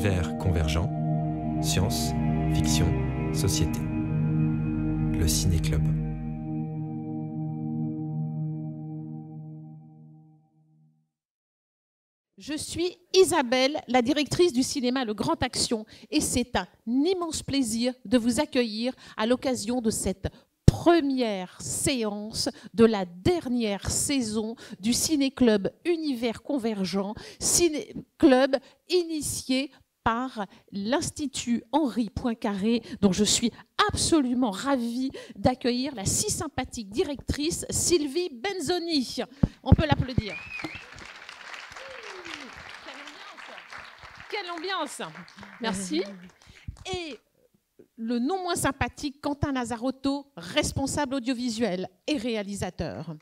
Univers convergent, science, fiction, société. Le Ciné-Club. Je suis Isabelle, la directrice du cinéma Le Grand Action, et c'est un immense plaisir de vous accueillir à l'occasion de cette première séance de la dernière saison du Ciné-Club Univers Convergent, Ciné-Club initié par l'Institut Henri Poincaré, dont je suis absolument ravie d'accueillir la si sympathique directrice Sylvie Benzoni. On peut l'applaudir. Quelle ambiance! Merci. Et le non moins sympathique Quentin Lazarotto, responsable audiovisuel et réalisateur.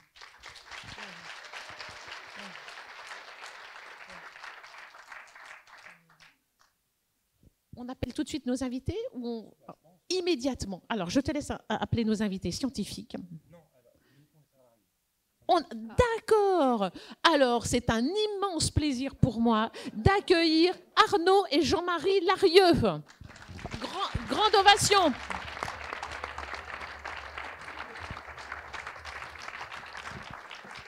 On appelle tout de suite nos invités ou immédiatement? Alors, je te laisse appeler nos invités scientifiques. D'accord. Alors, c'est un immense plaisir pour moi d'accueillir Arnaud et Jean-Marie Larieux. Grande ovation.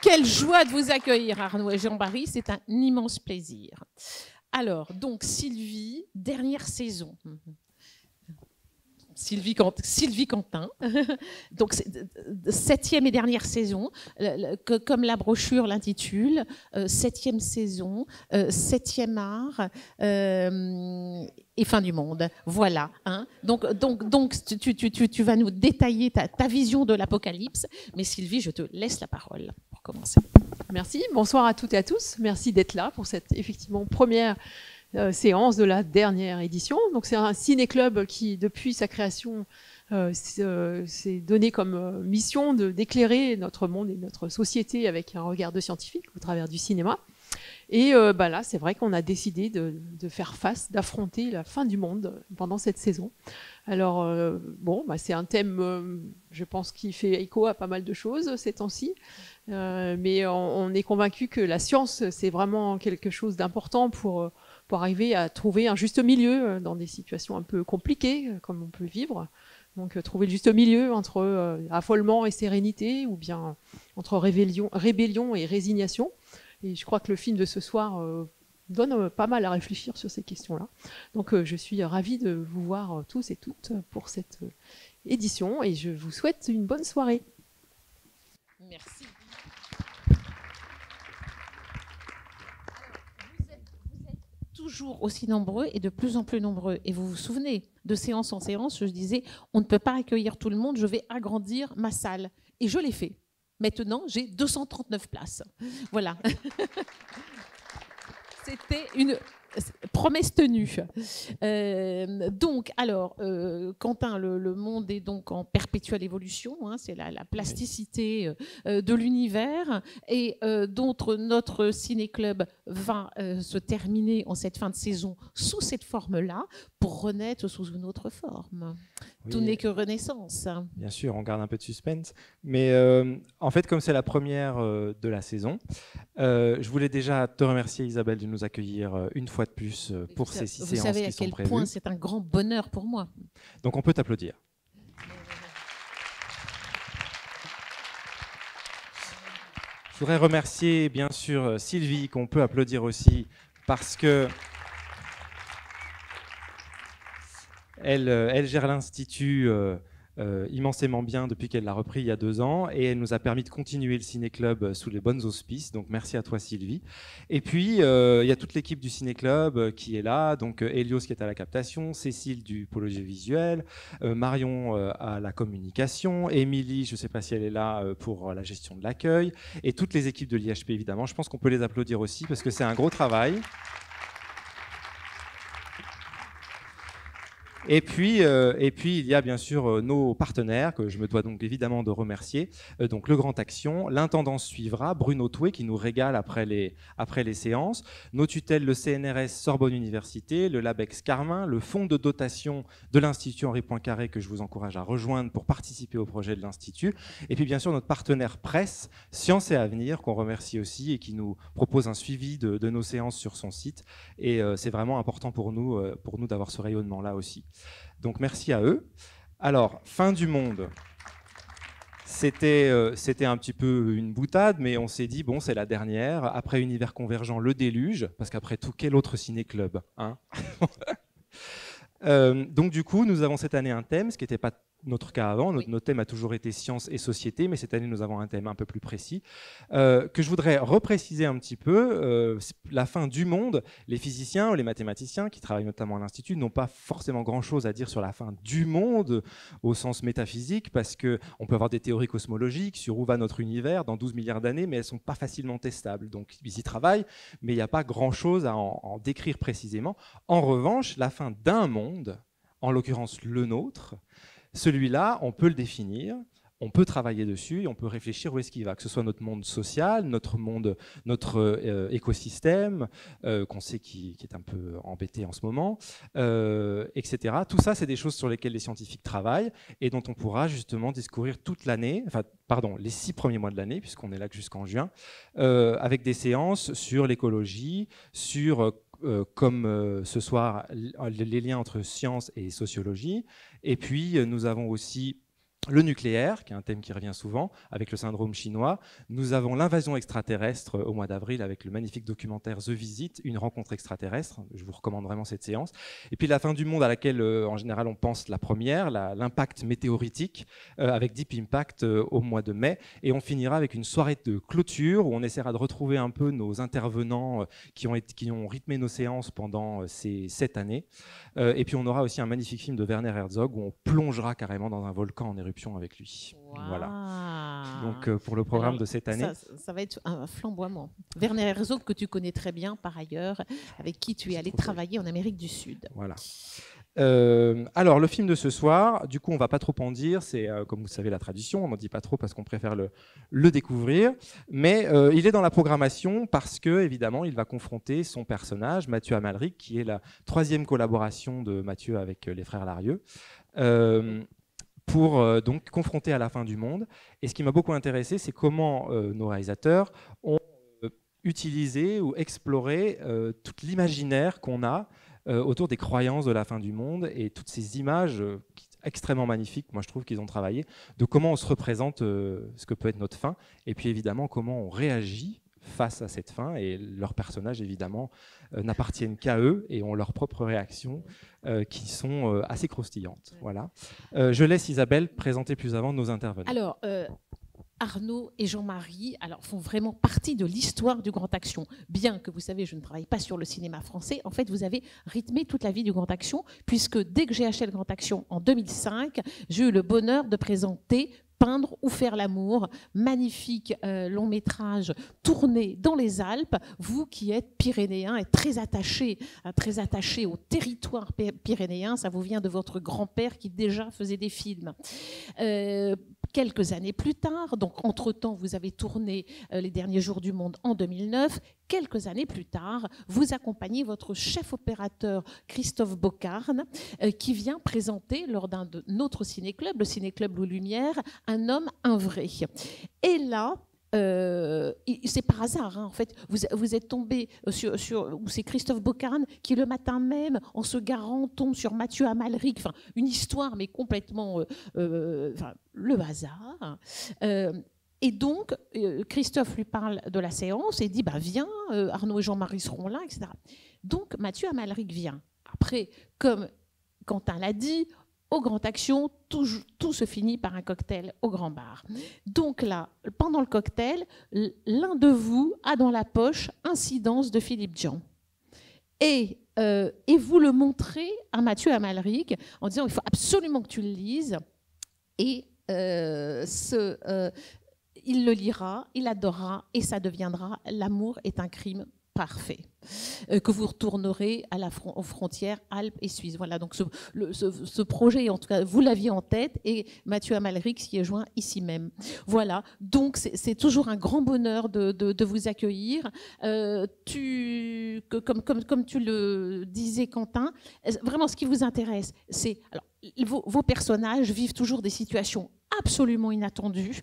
Quelle joie de vous accueillir, Arnaud et Jean-Marie. C'est un immense plaisir. Alors, donc, Sylvie, dernière saison. Sylvie Quentin, donc 7e et dernière saison, comme la brochure l'intitule, 7e saison, 7e art et fin du monde. Voilà. Hein. Donc tu vas nous détailler ta vision de l'apocalypse. Mais Sylvie, je te laisse la parole pour commencer. Merci. Bonsoir à toutes et à tous. Merci d'être là pour cette effectivement première séance de la dernière édition. Donc c'est un ciné-club qui, depuis sa création, s'est donné comme mission d'éclairer notre monde et notre société avec un regard de scientifique au travers du cinéma. Et là, c'est vrai qu'on a décidé de faire face, d'affronter la fin du monde pendant cette saison. Alors, c'est un thème, je pense, qui fait écho à pas mal de choses ces temps-ci. Mais on est convaincu que la science, c'est vraiment quelque chose d'important pour arriver à trouver un juste milieu dans des situations un peu compliquées, comme on peut vivre. Donc, trouver le juste milieu entre affolement et sérénité, ou bien entre rébellion et résignation. Et je crois que le film de ce soir donne pas mal à réfléchir sur ces questions-là. Donc, je suis ravie de vous voir tous et toutes pour cette édition, et je vous souhaite une bonne soirée. Merci. Toujours aussi nombreux et de plus en plus nombreux. Et vous vous souvenez, de séance en séance, je disais, on ne peut pas accueillir tout le monde, je vais agrandir ma salle. Et je l'ai fait. Maintenant, j'ai 239 places. Voilà. C'était une promesse tenue. Quentin, le monde est donc en perpétuelle évolution. Hein, c'est la plasticité de l'univers et dont notre ciné-club va se terminer en cette fin de saison sous cette forme-là pour renaître sous une autre forme. Oui. Tout n'est que renaissance. Bien sûr, on garde un peu de suspense. Mais en fait, comme c'est la première de la saison, je voulais déjà te remercier, Isabelle, de nous accueillir une fois de plus pour ces 6 séances qui sont prévues. Vous savez à quel point c'est un grand bonheur pour moi. Donc on peut t'applaudir. Je voudrais remercier bien sûr Sylvie, qu'on peut applaudir aussi, parce que elle gère l'Institut immensément bien depuis qu'elle l'a repris il y a 2 ans, et elle nous a permis de continuer le Ciné-Club sous les bonnes auspices. Donc merci à toi, Sylvie. Et puis il y a toute l'équipe du Ciné-Club qui est là, donc Elios qui est à la captation, Cécile du pôle audiovisuel, Marion à la communication, Émilie, je ne sais pas si elle est là, pour la gestion de l'accueil, et toutes les équipes de l'IHP évidemment. Je pense qu'on peut les applaudir aussi parce que c'est un gros travail. Et puis, il y a bien sûr nos partenaires, que je me dois donc évidemment de remercier. Donc le Grand Action, l'intendance suivra, Bruno Toué qui nous régale après les séances, nos tutelles, le CNRS Sorbonne Université, le LabEx Carmin, le fonds de dotation de l'Institut Henri Poincaré que je vous encourage à rejoindre pour participer au projet de l'Institut. Et puis bien sûr notre partenaire presse, Science et Avenir, qu'on remercie aussi et qui nous propose un suivi de nos séances sur son site. Et c'est vraiment important pour nous d'avoir ce rayonnement-là aussi. Donc merci à eux. Alors, fin du monde. C'était un petit peu une boutade, mais on s'est dit, bon, c'est la dernière. Après Univers Convergent, le déluge, parce qu'après tout, quel autre ciné-club, hein? Donc du coup, nous avons cette année un thème, ce qui n'était pas notre cas avant. Notre thème a toujours été sciences et société, mais cette année, nous avons un thème un peu plus précis, que je voudrais repréciser un petit peu. La fin du monde, les physiciens ou les mathématiciens qui travaillent notamment à l'Institut n'ont pas forcément grand-chose à dire sur la fin du monde au sens métaphysique, parce qu'on peut avoir des théories cosmologiques sur où va notre univers dans 12 milliards d'années, mais elles ne sont pas facilement testables. Donc ils y travaillent, mais il n'y a pas grand-chose à en décrire précisément. En revanche, la fin d'un monde, en l'occurrence le nôtre, celui-là, on peut le définir, on peut travailler dessus et on peut réfléchir où est-ce qu'il va, que ce soit notre monde social, notre écosystème, qu'on sait qui est un peu embêté en ce moment, etc. Tout ça, c'est des choses sur lesquelles les scientifiques travaillent et dont on pourra justement discourir toute l'année, les 6 premiers mois de l'année, puisqu'on est là jusqu'en juin, avec des séances sur l'écologie, sur comme ce soir, les liens entre science et sociologie. Et puis, nous avons aussi le nucléaire, qui est un thème qui revient souvent, avec le syndrome chinois. Nous avons l'invasion extraterrestre au mois d'avril avec le magnifique documentaire The Visit, une rencontre extraterrestre. Je vous recommande vraiment cette séance. Et puis la fin du monde à laquelle, en général, on pense la première, l'impact météoritique, avec Deep Impact au mois de mai. Et on finira avec une soirée de clôture où on essaiera de retrouver un peu nos intervenants qui ont rythmé nos séances pendant ces 7 années. Et puis on aura aussi un magnifique film de Werner Herzog où on plongera carrément dans un volcan en éruption avec lui. Wow. Voilà. Donc pour le programme de cette année, ça va être un flamboiement. Werner Herzog que tu connais très bien par ailleurs, avec qui tu es allé travailler en Amérique du Sud. Voilà. Alors le film de ce soir, du coup on va pas trop en dire, c'est comme vous savez la tradition, on n'en dit pas trop parce qu'on préfère le découvrir, mais il est dans la programmation parce que évidemment il va confronter son personnage Mathieu Amalric, qui est la 3e collaboration de Mathieu avec les frères Larieux, pour donc confronter à la fin du monde. Et ce qui m'a beaucoup intéressé, c'est comment nos réalisateurs ont utilisé ou exploré tout l'imaginaire qu'on a autour des croyances de la fin du monde et toutes ces images extrêmement magnifiques, moi je trouve qu'ils ont travaillé, de comment on se représente ce que peut être notre fin, et puis évidemment comment on réagit face à cette fin, et leurs personnages évidemment n'appartiennent qu'à eux et ont leurs propres réactions qui sont assez croustillantes. Voilà. Je laisse Isabelle présenter plus avant nos intervenants. Alors, Arnaud et Jean-Marie font vraiment partie de l'histoire du Grand Action. Bien que, vous savez, je ne travaille pas sur le cinéma français, en fait, vous avez rythmé toute la vie du Grand Action, puisque dès que j'ai acheté le Grand Action en 2005, j'ai eu le bonheur de présenter Peindre ou faire l'amour, magnifique long métrage tourné dans les Alpes. Vous qui êtes pyrénéen et très attaché au territoire pyrénéen, ça vous vient de votre grand-père qui déjà faisait des films. Quelques années plus tard, donc entre-temps, vous avez tourné Les Derniers Jours du Monde en 2009. Quelques années plus tard, vous accompagnez votre chef opérateur Christophe Bocarne, qui vient présenter lors d'un de notre ciné-club, le ciné-club Loup Lumière, Un homme, un vrai. Et là, c'est par hasard, hein, en fait, vous êtes tombé sur c'est Christophe Bocarne qui le matin même, en se garant, tombe sur Mathieu Amalric, enfin une histoire mais complètement le hasard. Et donc Christophe lui parle de la séance et dit viens, Arnaud et Jean-Marie seront là, etc. Donc Mathieu Amalric vient. Après, comme Quentin l'a dit, au Grand Action, tout se finit par un cocktail au Grand Bar. Donc là, pendant le cocktail, l'un de vous a dans la poche Incidence de Philippe Dian. Et vous le montrez à Mathieu Amalric en disant il faut absolument que tu le lises. Et il le lira, il adorera et ça deviendra L'amour est un crime Parfait. Que vous retournerez aux frontières Alpes et Suisse. Voilà, donc ce projet, en tout cas, vous l'aviez en tête, et Mathieu Amalric s'y est joint ici même. Voilà, donc c'est toujours un grand bonheur de vous accueillir. Comme tu le disais, Quentin, vraiment ce qui vous intéresse, c'est... Alors, vos personnages vivent toujours des situations absolument inattendues,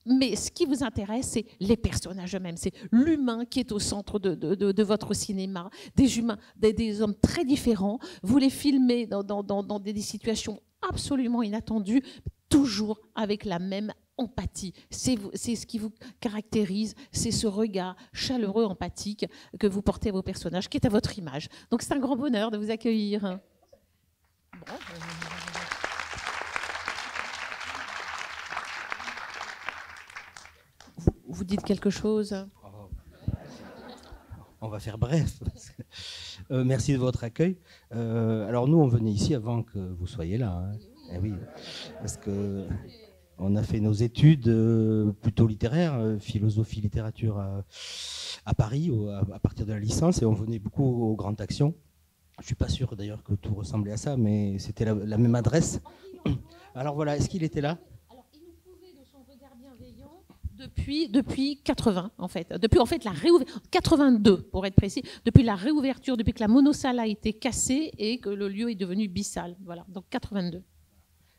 mais ce qui vous intéresse, c'est les personnages eux-mêmes, c'est l'humain qui est au centre de votre cinéma, des hommes très différents. Vous les filmez dans des situations absolument inattendues, toujours avec la même empathie. C'est ce qui vous caractérise, c'est ce regard chaleureux, empathique que vous portez à vos personnages, qui est à votre image. Donc c'est un grand bonheur de vous accueillir. Bon. Vous dites quelque chose? On va faire bref. Merci de votre accueil. Alors nous, on venait ici avant que vous soyez là. Hein. Eh oui, parce que on a fait nos études plutôt littéraires, philosophie, littérature à Paris, à partir de la licence, et on venait beaucoup aux Grandes Actions. Je ne suis pas sûr d'ailleurs que tout ressemblait à ça, mais c'était la même adresse. Alors voilà, est-ce qu'il était là? Depuis 80 en fait, depuis en fait la réouverture 82 pour être précis, depuis la réouverture, depuis que la monosalle a été cassée et que le lieu est devenu bisalle, voilà, donc 82.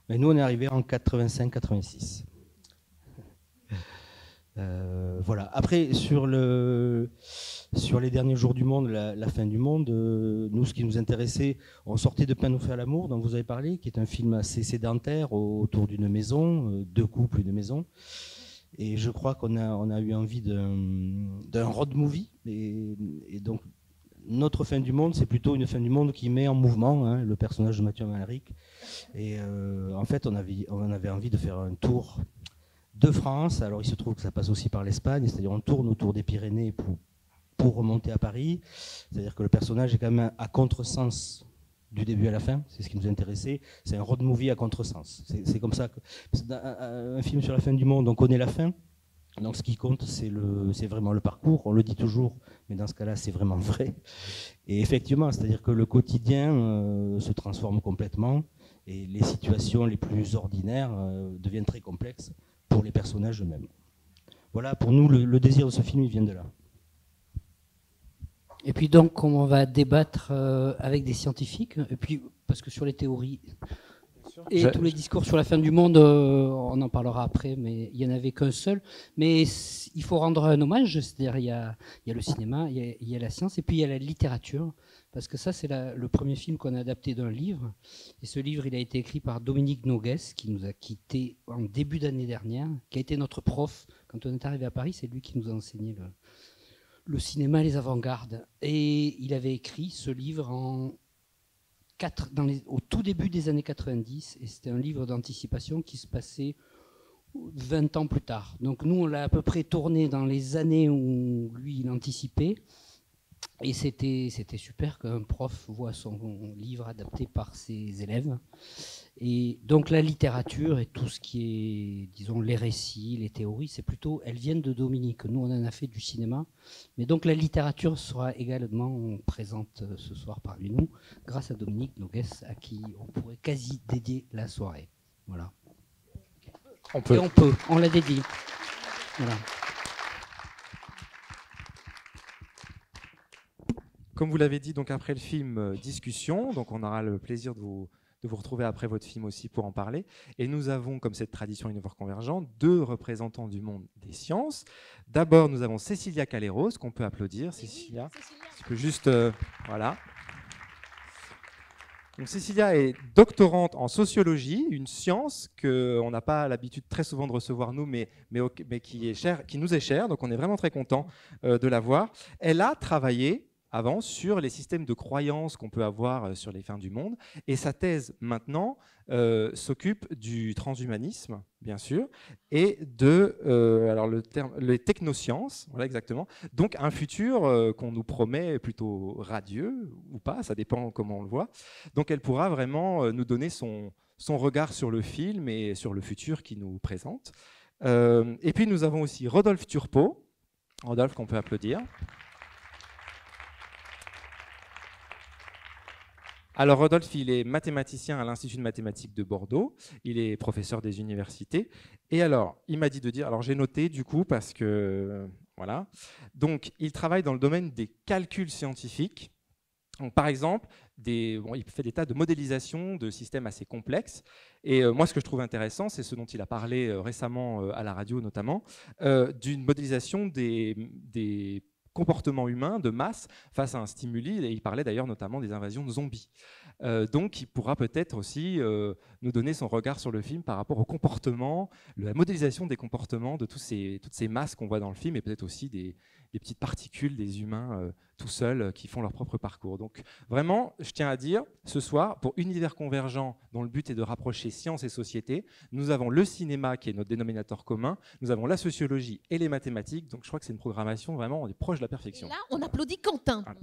Mais nous on est arrivé en 85-86. Voilà. Après sur les derniers jours du monde, la fin du monde, nous ce qui nous intéressait, on sortait de Pain nous fait l'amour dont vous avez parlé, qui est un film assez sédentaire autour d'une maison, deux couples, une maison. Et je crois qu'on a eu envie d'un road movie. Et donc, notre fin du monde, c'est plutôt une fin du monde qui met en mouvement hein, le personnage de Mathieu Amalric. Et en fait, on avait envie de faire un tour de France. Alors, il se trouve que ça passe aussi par l'Espagne, c'est-à-dire on tourne autour des Pyrénées pour remonter à Paris. C'est-à-dire que le personnage est quand même à contresens du début à la fin, c'est ce qui nous intéressait. C'est un road movie à contresens. C'est comme ça que un film sur la fin du monde, on connaît la fin. Donc ce qui compte, c'est vraiment le parcours. On le dit toujours, mais dans ce cas-là, c'est vraiment vrai. Et effectivement, c'est-à-dire que le quotidien se transforme complètement et les situations les plus ordinaires deviennent très complexes pour les personnages eux-mêmes. Voilà, pour nous, le désir de ce film, il vient de là. Et puis donc, on va débattre avec des scientifiques, et puis parce que sur les théories et tous les discours sur la fin du monde, on en parlera après, mais il n'y en avait qu'un seul. Mais il faut rendre un hommage, c'est-à-dire il y a le cinéma, il y a la science, et puis il y a la littérature, parce que ça c'est le premier film qu'on a adapté d'un livre, et ce livre il a été écrit par Dominique Noguès, qui nous a quittés en début d'année dernière, qui a été notre prof quand on est arrivé à Paris, c'est lui qui nous a enseigné le cinéma et les avant-gardes. Et il avait écrit ce livre au tout début des années 90, et c'était un livre d'anticipation qui se passait 20 ans plus tard. Donc nous, on l'a à peu près tourné dans les années où lui, il anticipait, et c'était super qu'un prof voit son livre adapté par ses élèves. Et donc la littérature et tout ce qui est, disons, les récits, les théories, c'est plutôt, elles viennent de Dominique. Nous, on en a fait du cinéma. Mais donc la littérature sera également présente ce soir parmi nous, grâce à Dominique Noguès, à qui on pourrait quasi dédier la soirée. Voilà. On l'a dédié. Voilà. Comme vous l'avez dit, donc après le film, discussion. Donc on aura le plaisir de vous retrouver après votre film aussi pour en parler. Et nous avons, comme cette tradition Innoveurs Convergents, deux représentants du monde des sciences. D'abord, nous avons Cécilia Calleros, qu'on peut applaudir. Cécilia, tu peux juste... voilà. Donc, Cécilia est doctorante en sociologie, une science qu'on n'a pas l'habitude très souvent de recevoir nous, mais qui nous est chère. Donc on est vraiment très content de la voir. Elle a travaillé avant sur les systèmes de croyances qu'on peut avoir sur les fins du monde. Et sa thèse, maintenant, s'occupe du transhumanisme, bien sûr, et les technosciences, voilà exactement. Donc un futur qu'on nous promet plutôt radieux, ou pas, ça dépend comment on le voit. Donc elle pourra vraiment nous donner son regard sur le film et sur le futur qu'il nous présente. Et puis nous avons aussi Rodolphe Turpot, Rodolphe, qu'on peut applaudir. Alors Rodolphe, il est mathématicien à l'Institut de mathématiques de Bordeaux, il est professeur des universités, et alors, il m'a dit de dire, alors j'ai noté du coup, parce que, voilà, donc il travaille dans le domaine des calculs scientifiques. Donc, par exemple, il fait des tas de modélisation de systèmes assez complexes, et moi ce que je trouve intéressant, c'est ce dont il a parlé récemment à la radio notamment, d'une modélisation des comportement humain de masse face à un stimuli, et il parlait d'ailleurs notamment des invasions de zombies. Donc il pourra peut-être aussi nous donner son regard sur le film par rapport au comportement, la modélisation des comportements de toutes ces masses qu'on voit dans le film, et peut-être aussi des petites particules des humains tout seuls qui font leur propre parcours. Donc vraiment, je tiens à dire, ce soir, pour Univers Convergent, dont le but est de rapprocher science et société, nous avons le cinéma qui est notre dénominateur commun, nous avons la sociologie et les mathématiques, donc je crois que c'est une programmation vraiment, on est proche de la perfection. Et là, on applaudit Quentin. Voilà.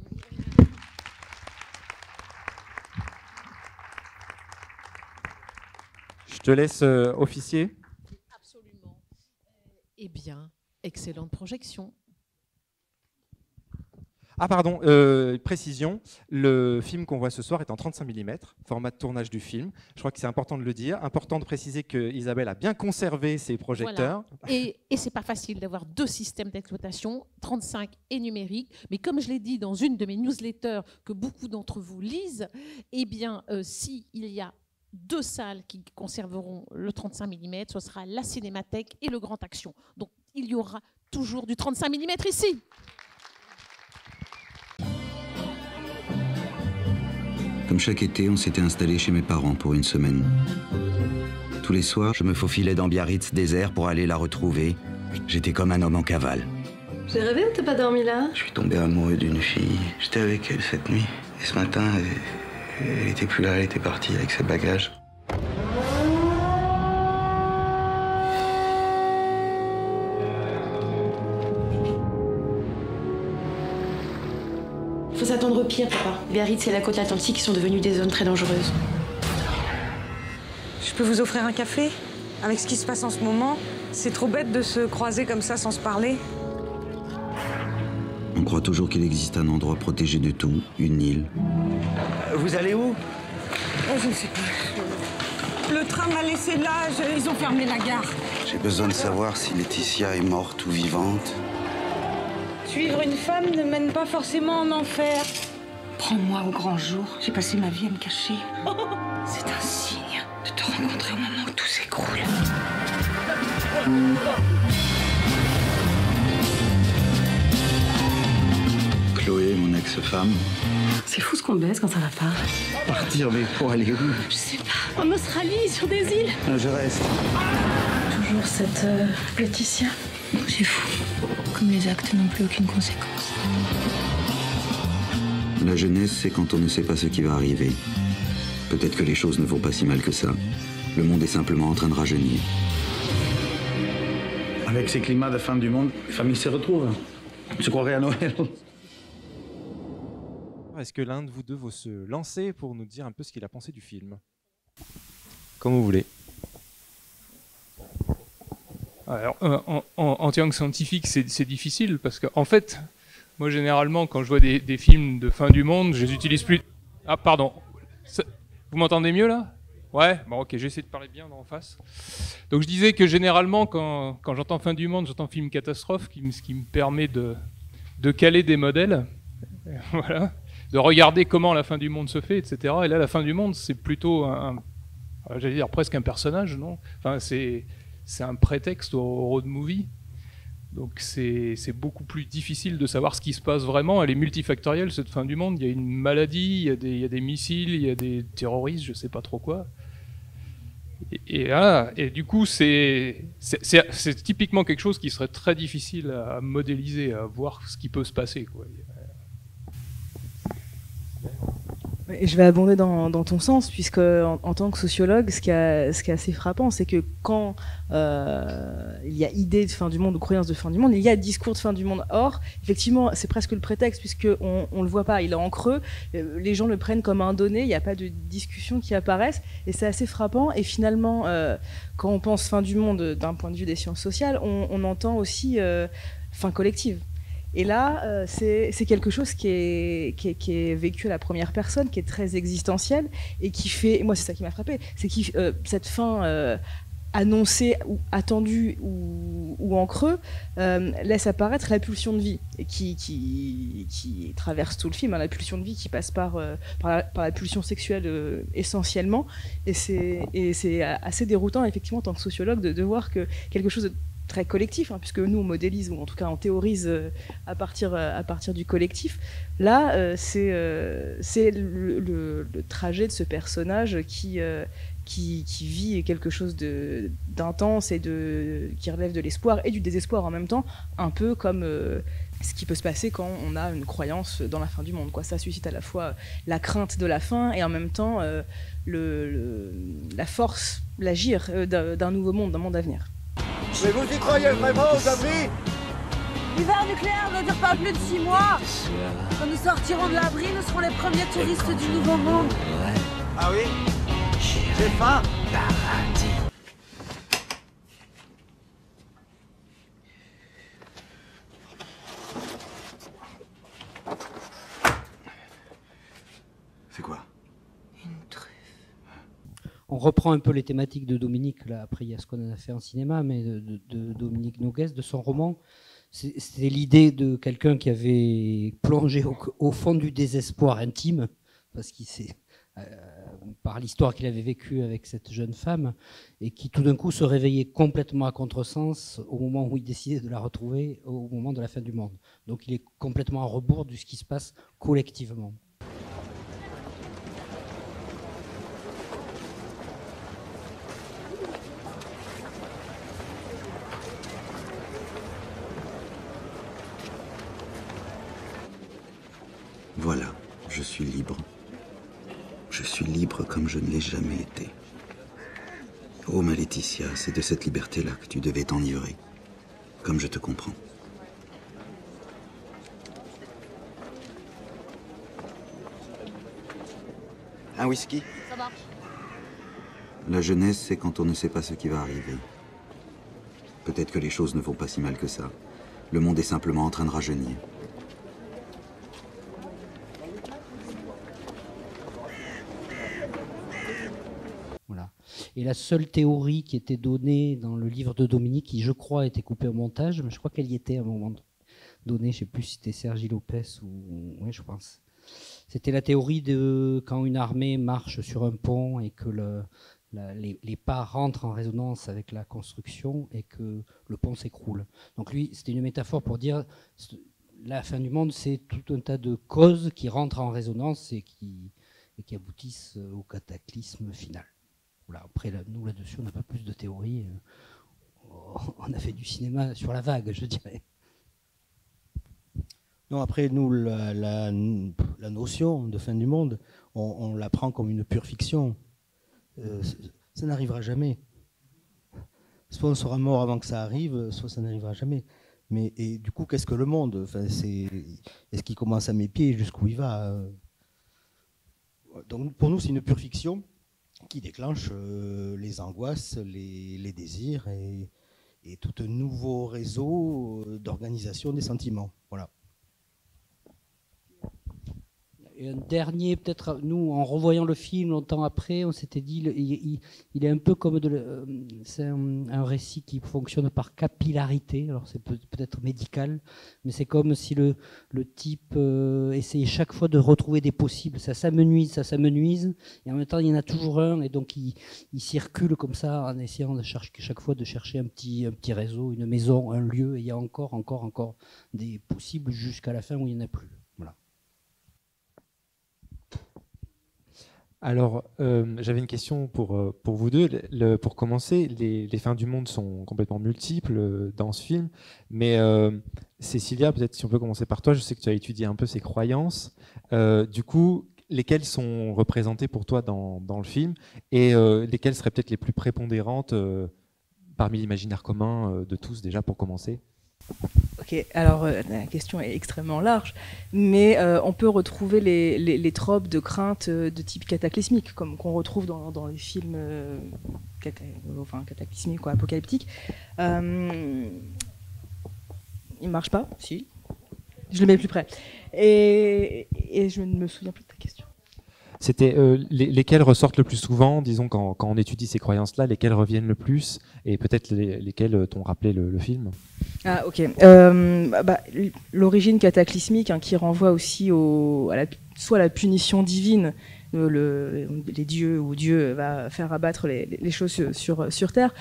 Je te laisse officier. Absolument. Eh bien, excellente projection. Ah pardon, précision, le film qu'on voit ce soir est en 35 mm, format de tournage du film. Je crois que c'est important de le dire. Important de préciser que Isabelle a bien conservé ses projecteurs. Voilà. Et c'est pas facile d'avoir deux systèmes d'exploitation, 35 et numérique. Mais comme je l'ai dit dans une de mes newsletters que beaucoup d'entre vous lisent, eh bien, s'il y a deux salles qui conserveront le 35 mm, ce sera la Cinémathèque et le Grand Action. Donc, il y aura toujours du 35 mm ici. Comme chaque été, on s'était installé chez mes parents pour une semaine. Tous les soirs, je me faufilais dans Biarritz désert pour aller la retrouver. J'étais comme un homme en cavale. J'ai rêvé ou t'as pas dormi là? Je suis tombé amoureux d'une fille. J'étais avec elle cette nuit. Et ce matin, elle était plus là, elle était partie avec ses bagages. Faut s'attendre au pire, papa. Biarritz et la côte atlantique sont devenues des zones très dangereuses. Je peux vous offrir un café? Avec ce qui se passe en ce moment, c'est trop bête de se croiser comme ça sans se parler. On croit toujours qu'il existe un endroit protégé de tout, une île. Vous allez où? Oh, je ne sais pas. Le train m'a laissé là, ils ont fermé la gare. J'ai besoin de savoir si Laetitia est morte ou vivante. Suivre une femme ne mène pas forcément en enfer. Prends-moi au grand jour, j'ai passé ma vie à me cacher. C'est un signe de te rencontrer au moment où tout s'écroule. Chloé, mon ex-femme. C'est fou ce qu'on baisse quand ça va pas. Partir, mais pour aller où? Je sais pas. En Australie, sur des îles. Je reste. Toujours cette Laetitia. C'est fou. Comme les actes n'ont plus aucune conséquence. La jeunesse, c'est quand on ne sait pas ce qui va arriver. Peut-être que les choses ne vont pas si mal que ça. Le monde est simplement en train de rajeunir. Avec ces climats de fin du monde, les familles se retrouvent. Je croirais à Noël. Est-ce que l'un de vous deux veut se lancer pour nous dire un peu ce qu'il a pensé du film? Comme vous voulez. Alors, en tant que scientifique, c'est difficile parce que, en fait, moi généralement, quand je vois des films de fin du monde, je les utilise plus. Ah, pardon. Vous m'entendez mieux là? Ouais. Bon, ok. J'essaie de parler bien d'en face. Donc, je disais que généralement, quand j'entends fin du monde, j'entends film catastrophe, ce qui me permet de caler des modèles, voilà, de regarder comment la fin du monde se fait, etc. Et là, la fin du monde, c'est plutôt j'allais dire presque un personnage, non? Enfin, c'est un prétexte au road movie. Donc c'est beaucoup plus difficile de savoir ce qui se passe vraiment. Elle est multifactorielle, cette fin du monde. Il y a une maladie, il y a des missiles, il y a des terroristes, je ne sais pas trop quoi. Et du coup, c'est typiquement quelque chose qui serait très difficile à modéliser, à voir ce qui peut se passer, quoi. Je vais abonder dans ton sens, puisque en tant que sociologue, ce qui est assez frappant, c'est que quand il y a idée de fin du monde ou croyance de fin du monde, il y a discours de fin du monde. Or, effectivement, c'est presque le prétexte, puisqu'on ne le voit pas, il est en creux, les gens le prennent comme un donné, il n'y a pas de discussion qui apparaissent, et c'est assez frappant. Et finalement, quand on pense fin du monde d'un point de vue des sciences sociales, on entend aussi fin collective. Et là, c'est quelque chose qui est vécu à la première personne, qui est très existentiel, et qui fait, moi c'est ça qui m'a frappé, c'est que cette fin annoncée, ou attendue, ou en creux, laisse apparaître la pulsion de vie, et qui traverse tout le film, hein, la pulsion de vie qui passe par la pulsion sexuelle essentiellement, et c'est assez déroutant, effectivement, en tant que sociologue, de voir que quelque chose de très collectif, hein, puisque nous on modélise, ou en tout cas on théorise à partir du collectif. Là, c'est le trajet de ce personnage qui vit quelque chose d'intense et qui relève de l'espoir et du désespoir en même temps, un peu comme ce qui peut se passer quand on a une croyance dans la fin du monde, quoi. Ça suscite à la fois la crainte de la fin et en même temps la force, l'agir d'un nouveau monde, d'un monde à venir. Mais vous y croyez vraiment aux abris? L'hiver nucléaire ne dure pas plus de 6 mois. Quand nous sortirons de l'abri, nous serons les premiers touristes du Nouveau Monde. Ah oui? J'ai faim. C'est quoi? On reprend un peu les thématiques de Dominique, là, après il y a ce qu'on a fait en cinéma, mais de Dominique Noguès, de son roman. C'était l'idée de quelqu'un qui avait plongé au fond du désespoir intime, parce qu'il s'est, par l'histoire qu'il avait vécue avec cette jeune femme, et qui tout d'un coup se réveillait complètement à contresens au moment où il décidait de la retrouver, au moment de la fin du monde. Donc il est complètement à rebours de ce qui se passe collectivement. Voilà, je suis libre. Je suis libre comme je ne l'ai jamais été. Oh ma Laetitia, c'est de cette liberté-là que tu devais t'enivrer. Comme je te comprends. Un whisky? Ça marche. La jeunesse, c'est quand on ne sait pas ce qui va arriver. Peut-être que les choses ne vont pas si mal que ça. Le monde est simplement en train de rajeunir. Voilà. Et la seule théorie qui était donnée dans le livre de Dominique, qui je crois a été coupée au montage, mais je crois qu'elle y était à un moment donné, je ne sais plus si c'était Sergi Lopez ou... Oui, je pense. C'était la théorie de quand une armée marche sur un pont et que les pas rentrent en résonance avec la construction et que le pont s'écroule. Donc lui, c'était une métaphore pour dire la fin du monde, c'est tout un tas de causes qui rentrent en résonance et qui aboutissent au cataclysme final. Voilà. Après, nous, là-dessus, on n'a pas plus de théorie. On a fait du cinéma sur la vague, je dirais. Non, après, nous, la notion de fin du monde, on la prend comme une pure fiction. Ça n'arrivera jamais. Soit on sera mort avant que ça arrive, soit ça n'arrivera jamais. Mais et du coup, qu'est-ce que le monde? Enfin, est-ce qu'il commence à mes pieds, jusqu'où il va? Donc, pour nous, c'est une pure fiction qui déclenche les angoisses, les désirs et tout un nouveau réseau d'organisation des sentiments. Voilà. Et un dernier, peut-être, nous, en revoyant le film longtemps après, on s'était dit, il est un peu comme c'est un récit qui fonctionne par capillarité. Alors c'est peut-être médical, mais c'est comme si le type essayait chaque fois de retrouver des possibles. Ça s'amenuise, et en même temps il y en a toujours un, et donc il circule comme ça en essayant de chaque fois de chercher un petit réseau, une maison, un lieu, et il y a encore des possibles jusqu'à la fin où il n'y en a plus. Voilà. Alors, j'avais une question pour vous deux. Pour commencer, les fins du monde sont complètement multiples dans ce film, mais Cécilia, peut-être si on peut commencer par toi, je sais que tu as étudié un peu ces croyances. Du coup, lesquelles sont représentées pour toi dans le film, et lesquelles seraient peut-être les plus prépondérantes parmi l'imaginaire commun de tous, déjà pour commencer? Ok, alors la question est extrêmement large, mais on peut retrouver les tropes de crainte de type cataclysmique, comme qu'on retrouve dans les films cataclysmiques, apocalyptiques. Il marche pas? Si. Je le mets plus près. Et je ne me souviens plus de ta question. C'était lesquels ressortent le plus souvent, disons, quand on étudie ces croyances-là, lesquels reviennent le plus, et peut-être lesquels t'ont rappelé le film? Ah, ok. L'origine cataclysmique, hein, qui renvoie aussi soit à la punition divine, les dieux, ou Dieu va faire abattre les choses sur Terre.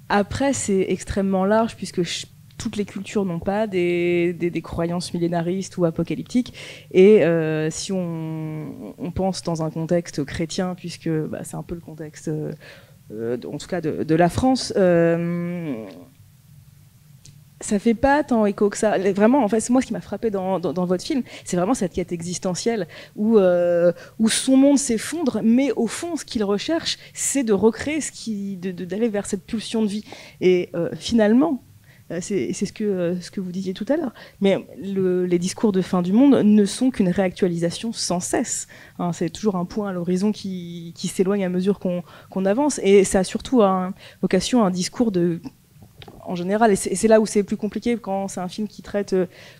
Après, c'est extrêmement large, puisque toutes les cultures n'ont pas des croyances millénaristes ou apocalyptiques. Et si on pense dans un contexte chrétien, puisque c'est un peu le contexte, en tout cas de la France, ça fait pas tant écho que ça. Vraiment, en fait, moi, ce qui m'a frappé dans votre film, c'est vraiment cette quête existentielle où son monde s'effondre, mais au fond, ce qu'il recherche, c'est de recréer d'aller vers cette pulsion de vie. Et finalement, c'est ce que vous disiez tout à l'heure. Mais les discours de fin du monde ne sont qu'une réactualisation sans cesse. Hein, c'est toujours un point à l'horizon qui s'éloigne à mesure qu'on avance. Et ça a surtout vocation à un discours en général, et c'est là où c'est plus compliqué quand c'est un film qui traite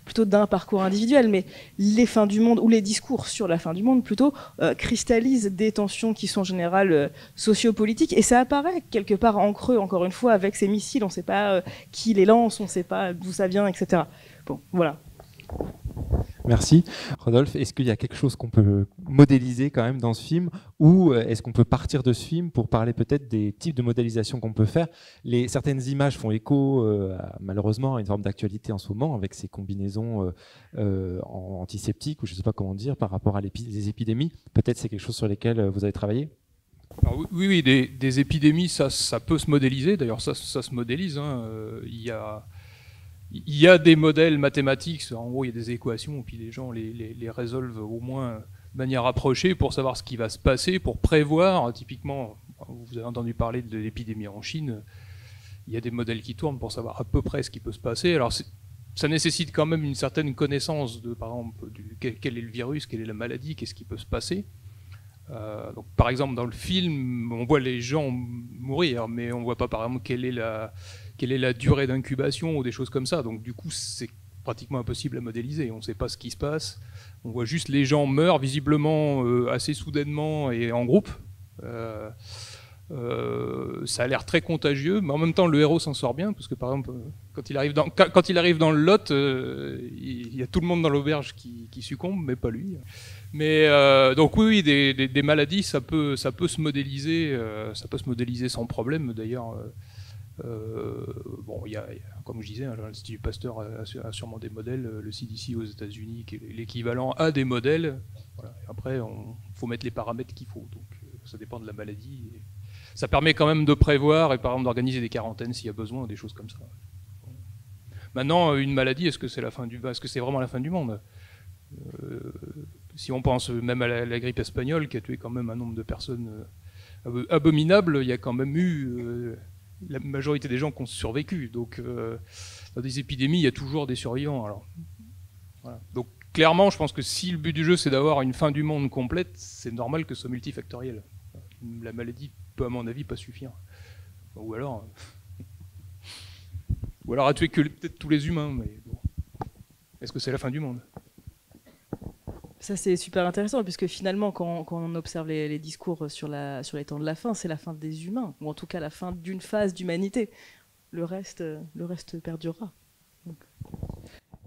plutôt d'un parcours individuel, mais les fins du monde, ou les discours sur la fin du monde plutôt, cristallisent des tensions qui sont en général sociopolitiques, et ça apparaît quelque part en creux, encore une fois, avec ces missiles, on ne sait pas qui les lance, on ne sait pas d'où ça vient, etc. Bon, voilà. Merci. Rodolphe, est-ce qu'il y a quelque chose qu'on peut modéliser quand même dans ce film, ou est-ce qu'on peut partir de ce film pour parler peut-être des types de modélisation qu'on peut faire? Certaines images font écho malheureusement à une forme d'actualité en ce moment, avec ces combinaisons antiseptiques, ou je ne sais pas comment dire, par rapport à des épidémies. Peut-être c'est quelque chose sur lesquels vous avez travaillé? Alors, oui, des épidémies, ça peut se modéliser. D'ailleurs, ça se modélise. Hein. Il y a des modèles mathématiques, en gros il y a des équations, et puis les gens les résolvent au moins de manière approchée pour savoir ce qui va se passer, pour prévoir. Typiquement, vous avez entendu parler de l'épidémie en Chine, il y a des modèles qui tournent pour savoir à peu près ce qui peut se passer. Alors ça nécessite quand même une certaine connaissance de, par exemple, quel est le virus, quelle est la maladie, qu'est-ce qui peut se passer. Donc, par exemple, dans le film, on voit les gens mourir, mais on ne voit pas, par exemple, quelle est la durée d'incubation ou des choses comme ça. Donc, du coup, c'est pratiquement impossible à modéliser. On ne sait pas ce qui se passe. On voit juste les gens meurent, visiblement assez soudainement et en groupe. Ça a l'air très contagieux, mais en même temps, le héros s'en sort bien, parce que, par exemple, quand il arrive dans le Lot, il y a tout le monde dans l'auberge qui succombe, mais pas lui. Mais donc oui, des maladies, ça peut se modéliser, sans problème. D'ailleurs, bon, comme je disais, l'Institut Pasteur a sûrement des modèles, le CDC aux États-Unis, qui est l'équivalent, a des modèles. Voilà. Et après, il faut mettre les paramètres qu'il faut. Donc, ça dépend de la maladie. Et ça permet quand même de prévoir et par exemple d'organiser des quarantaines s'il y a besoin, des choses comme ça. Maintenant, une maladie, est-ce que c'est vraiment la fin du monde? Si on pense même à la grippe espagnole qui a tué quand même un nombre de personnes abominable, il y a quand même eu la majorité des gens qui ont survécu. Donc dans des épidémies, il y a toujours des survivants. Alors, voilà. Donc clairement, je pense que si le but du jeu c'est d'avoir une fin du monde complète, c'est normal que ce soit multifactoriel. La maladie peut à mon avis pas suffire. Ou alors à tuer que peut-être tous les humains, mais bon. Est-ce que c'est la fin du monde? Ça, c'est super intéressant, puisque finalement, quand on observe les discours sur les temps de la fin, c'est la fin des humains, ou en tout cas la fin d'une phase d'humanité. Le reste perdurera. Donc.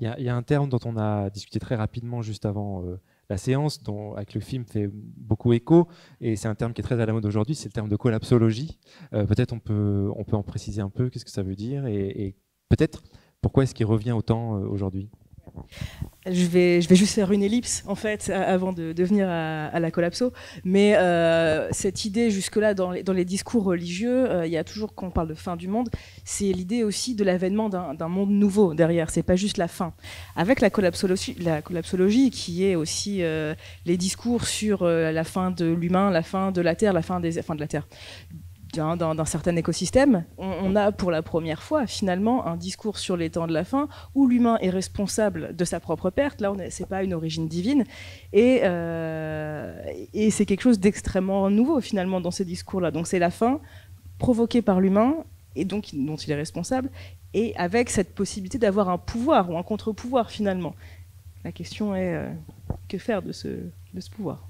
Il y a un terme dont on a discuté très rapidement juste avant la séance, dont avec le film fait beaucoup écho, et c'est un terme qui est très à la mode aujourd'hui, c'est le terme de collapsologie. Peut-être on peut en préciser un peu, qu'est-ce que ça veut dire, et peut-être pourquoi est-ce qu'il revient autant aujourd'hui? Je vais juste faire une ellipse en fait avant de venir à la collapso, mais cette idée jusque-là dans les discours religieux, il y a toujours, quand on parle de fin du monde, c'est l'idée aussi de l'avènement d'un monde nouveau derrière, c'est pas juste la fin. Avec la collapsologie qui est aussi les discours sur la fin de l'humain, la fin de la Terre, la fin de la Terre, d'un certain écosystème, on a pour la première fois finalement un discours sur les temps de la fin où l'humain est responsable de sa propre perte. Là, c'est pas une origine divine, et c'est quelque chose d'extrêmement nouveau finalement dans ces discours-là. Donc c'est la fin provoquée par l'humain et donc dont il est responsable, et avec cette possibilité d'avoir un pouvoir ou un contre-pouvoir finalement. La question est que faire de ce pouvoir?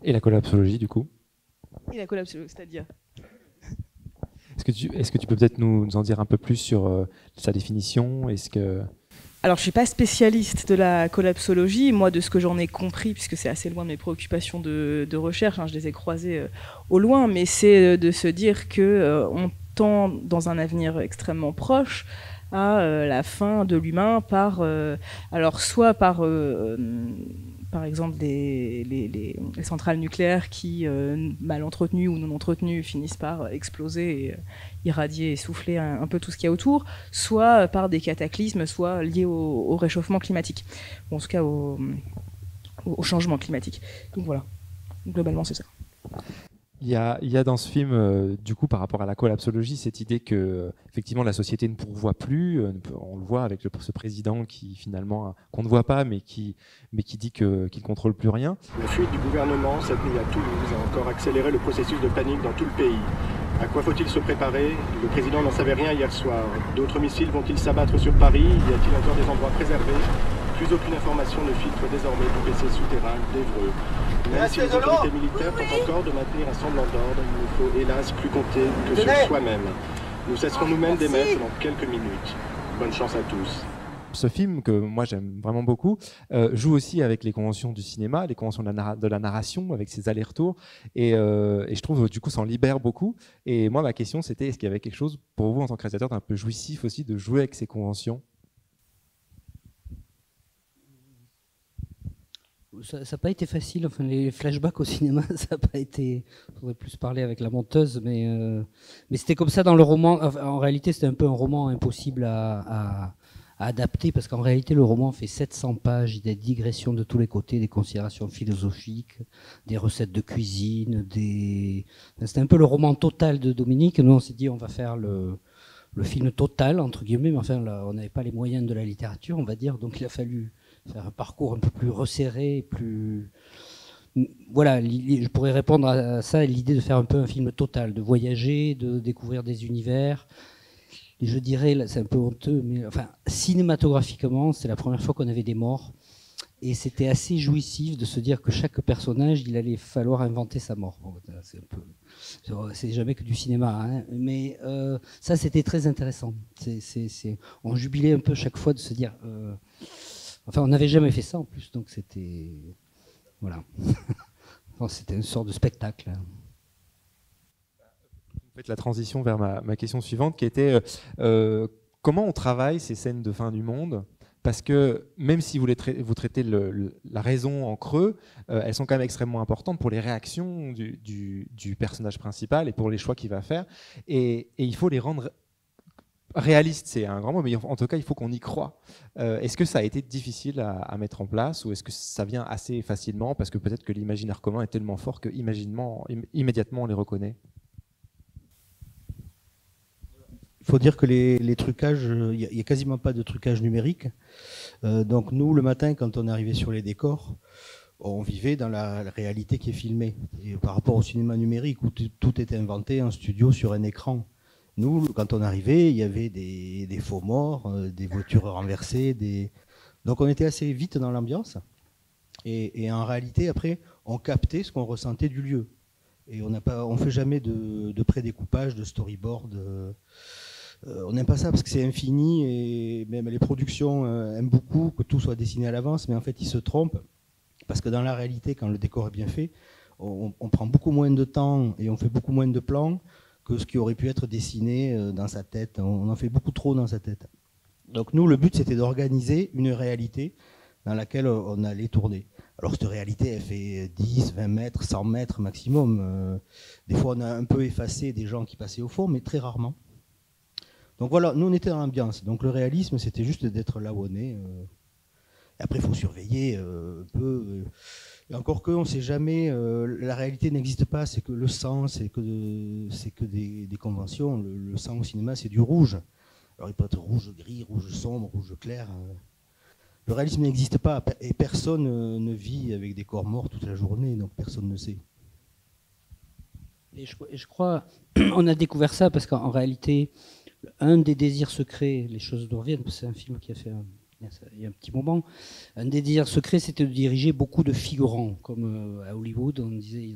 Et la collapsologie, du coup? Et la collapsologie, c'est-à-dire? Est-ce que tu peux peut-être nous en dire un peu plus sur sa définition? Alors, je ne suis pas spécialiste de la collapsologie. Moi, de ce que j'en ai compris, puisque c'est assez loin de mes préoccupations de recherche, je les ai croisées au loin, mais c'est de se dire qu'on tend, dans un avenir extrêmement proche, à la fin de l'humain alors soit par exemple les centrales nucléaires qui, mal entretenues ou non entretenues, finissent par exploser et irradier et souffler un peu tout ce qu'il y a autour, soit par des cataclysmes, soit liés au réchauffement climatique, ou en tout cas au changement climatique. Donc voilà, globalement c'est ça. Il y a dans ce film, du coup, par rapport à la collapsologie, cette idée que effectivement la société ne pourvoit plus. On le voit avec ce président qui finalement qu'on ne voit pas, mais qui dit qu'il ne contrôle plus rien. La fuite du gouvernement cette nuit à Toulouse a encore accéléré le processus de panique dans tout le pays. À quoi faut-il se préparer? Le président n'en savait rien hier soir. D'autres missiles vont-ils s'abattre sur Paris? Y a-t-il encore des endroits préservés? Plus aucune information ne filtre désormais du PC souterrain d'Évreux. Même si les autorités militaires tentent encore de maintenir un semblant d'ordre, il ne faut hélas plus compter que sur soi-même. Nous cesserons nous-mêmes d'émettre dans quelques minutes. Bonne chance à tous. Ce film, que moi j'aime vraiment beaucoup, joue aussi avec les conventions du cinéma, les conventions de la narration, avec ses allers-retours, et je trouve du coup ça en libère beaucoup. Et moi ma question c'était, est-ce qu'il y avait quelque chose pour vous en tant que réalisateur d'un peu jouissif aussi de jouer avec ces conventions? Ça n'a pas été facile, enfin, les flashbacks au cinéma, ça n'a pas été... Il faudrait plus parler avec la monteuse, mais c'était comme ça dans le roman. Enfin, en réalité, c'était un peu un roman impossible à adapter, parce qu'en réalité, le roman fait 700 pages, il y a des digressions de tous les côtés, des considérations philosophiques, des recettes de cuisine, C'était un peu le roman total de Dominique. Nous, on s'est dit, on va faire le film total, entre guillemets, mais enfin, là, on n'avait pas les moyens de la littérature, on va dire, donc il a fallu faire un parcours un peu plus resserré, plus... Voilà, je pourrais répondre à ça, l'idée de faire un peu un film total, de voyager, de découvrir des univers. Et je dirais, c'est un peu honteux, mais enfin, cinématographiquement, c'est la première fois qu'on avait des morts. Et c'était assez jouissif de se dire que chaque personnage, il allait falloir inventer sa mort. Bon, c'est jamais que du cinéma, hein, mais ça, c'était très intéressant. On jubilait un peu chaque fois de se dire... Enfin, on n'avait jamais fait ça en plus, donc c'était... Voilà. C'était une sorte de spectacle. Vous faites la transition vers ma question suivante, qui était comment on travaille ces scènes de fin du monde? Parce que même si vous traitez la raison en creux, elles sont quand même extrêmement importantes pour les réactions du personnage principal et pour les choix qu'il va faire. Et il faut les rendre... Réaliste, c'est un grand mot, mais en tout cas, il faut qu'on y croit. Est-ce que ça a été difficile à mettre en place, ou est-ce que ça vient assez facilement, parce que peut-être que l'imaginaire commun est tellement fort que immédiatement on les reconnaît? Il faut dire que les trucages, il n'y a quasiment pas de trucage numérique. Donc nous, le matin, quand on est arrivé sur les décors, on vivait dans la réalité qui est filmée. Et par rapport au cinéma numérique, où tout était inventé en studio sur un écran. Nous, quand on arrivait, il y avait des faux morts, des voitures renversées. Donc on était assez vite dans l'ambiance. Et en réalité, après, on captait ce qu'on ressentait du lieu. Et on ne fait jamais de prédécoupage, de storyboard. On n'aime pas ça parce que c'est infini, et même les productions aiment beaucoup que tout soit dessiné à l'avance, mais en fait ils se trompent, parce que dans la réalité, quand le décor est bien fait, on prend beaucoup moins de temps et on fait beaucoup moins de plans que ce qui aurait pu être dessiné dans sa tête. On en fait beaucoup trop dans sa tête. Donc nous, le but, c'était d'organiser une réalité dans laquelle on allait tourner. Alors cette réalité, elle fait 10, 20 mètres, 100 mètres maximum. Des fois, on a un peu effacé des gens qui passaient au fond, mais très rarement. Donc voilà, nous, on était dans l'ambiance. Donc le réalisme, c'était juste d'être là où on est. Et après, il faut surveiller un peu... Et encore que, on ne sait jamais, la réalité n'existe pas, c'est que le sang, c'est que des conventions. Le sang au cinéma, c'est du rouge. Alors il peut être rouge gris, rouge sombre, rouge clair. Le réalisme n'existe pas, et personne ne vit avec des corps morts toute la journée, donc personne ne sait. Et je crois, on a découvert ça parce qu'en réalité, un des désirs secrets, les choses nous reviennent, parce que c'est un film qui a fait il y a un petit moment, un des désirs secrets, c'était de diriger beaucoup de figurants, comme à Hollywood, on disait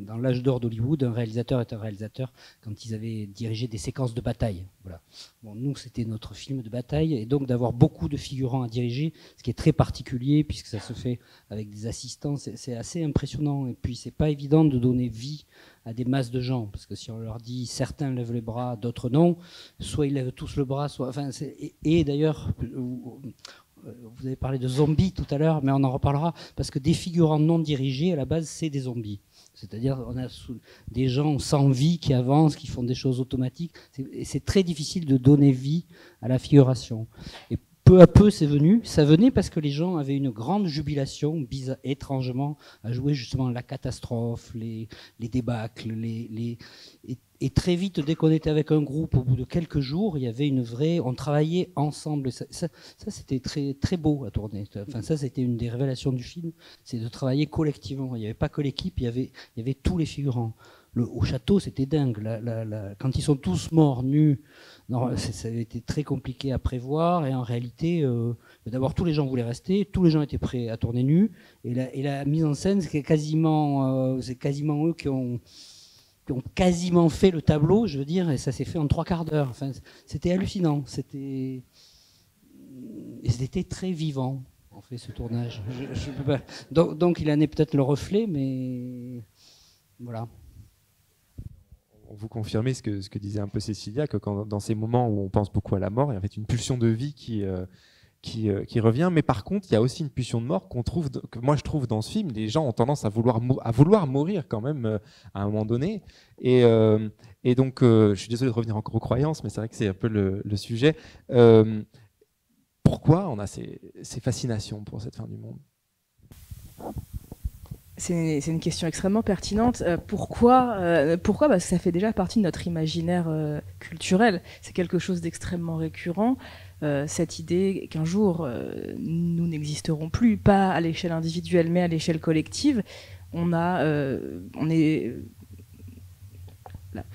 dans l'âge d'or d'Hollywood, un réalisateur est un réalisateur quand ils avaient dirigé des séquences de bataille. Voilà. Bon, nous, c'était notre film de bataille, et donc d'avoir beaucoup de figurants à diriger, ce qui est très particulier, puisque ça se fait avec des assistants, c'est assez impressionnant, et puis c'est pas évident de donner vie à des masses de gens, parce que si on leur dit certains lèvent les bras, d'autres non, soit ils lèvent tous le bras, soit, enfin, et d'ailleurs, vous avez parlé de zombies tout à l'heure, mais on en reparlera, parce que des figurants non dirigés, à la base, c'est des zombies. C'est-à-dire, on a des gens sans vie qui avancent, qui font des choses automatiques, et c'est très difficile de donner vie à la figuration. Et peu à peu, ça venait parce que les gens avaient une grande jubilation, étrangement, à jouer justement la catastrophe, les débâcles, et très vite, dès qu'on était avec un groupe, au bout de quelques jours, il y avait on travaillait ensemble. Ça c'était très, très beau à tourner. Enfin, ça, c'était une des révélations du film, c'est de travailler collectivement. Il n'y avait pas que l'équipe, il y avait tous les figurants. Au château, c'était dingue. Quand ils sont tous morts, nus, ça a été très compliqué à prévoir. Et en réalité, d'abord, tous les gens voulaient rester, tous les gens étaient prêts à tourner nus. Et la mise en scène, c'est quasiment eux qui ont quasiment fait le tableau, je veux dire, et ça s'est fait en 3/4 d'heure. Enfin, c'était hallucinant. C'était très vivant, en fait, ce tournage. Je peux pas... donc, il en est peut-être le reflet, mais voilà. Vous confirmez ce que disait un peu Cécilia, que dans ces moments où on pense beaucoup à la mort, il y a en fait une pulsion de vie qui revient. Mais par contre, il y a aussi une pulsion de mort que moi je trouve dans ce film. Les gens ont tendance à vouloir mourir quand même à un moment donné. Et donc, je suis désolé de revenir encore aux croyances, mais c'est vrai que c'est un peu le sujet. Pourquoi on a ces fascinations pour cette fin du monde ? C'est une question extrêmement pertinente. Pourquoi Parce que ça fait déjà partie de notre imaginaire culturel. C'est quelque chose d'extrêmement récurrent. Cette idée qu'un jour, nous n'existerons plus, pas à l'échelle individuelle, mais à l'échelle collective. Là,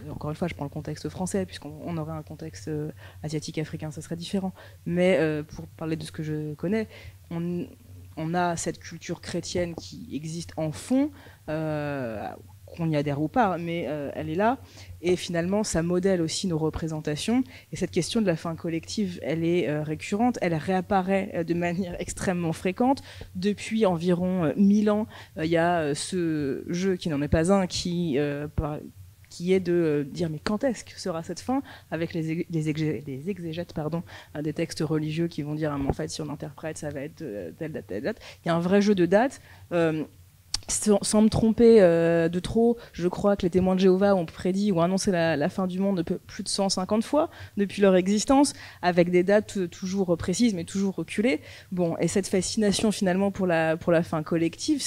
encore une fois, je prends le contexte français, puisqu'on aurait un contexte asiatique, africain, ça serait différent. Mais pour parler de ce que je connais, on a cette culture chrétienne qui existe en fond, qu'on y adhère ou pas, mais elle est là. Et finalement, ça modèle aussi nos représentations. Et cette question de la fin collective, elle est récurrente. Elle réapparaît de manière extrêmement fréquente. Depuis environ 1000 ans, il y a ce jeu qui n'en est pas un, qui est de dire mais quand est-ce que sera cette fin, avec les exégètes des textes religieux qui vont dire en fait si on interprète ça va être telle date, telle date. Il y a un vrai jeu de dates. Sans me tromper de trop, je crois que les témoins de Jéhovah ont prédit ou annoncé la fin du monde plus de 150 fois depuis leur existence, avec des dates toujours précises mais toujours reculées. Bon, et cette fascination finalement pour la fin collective,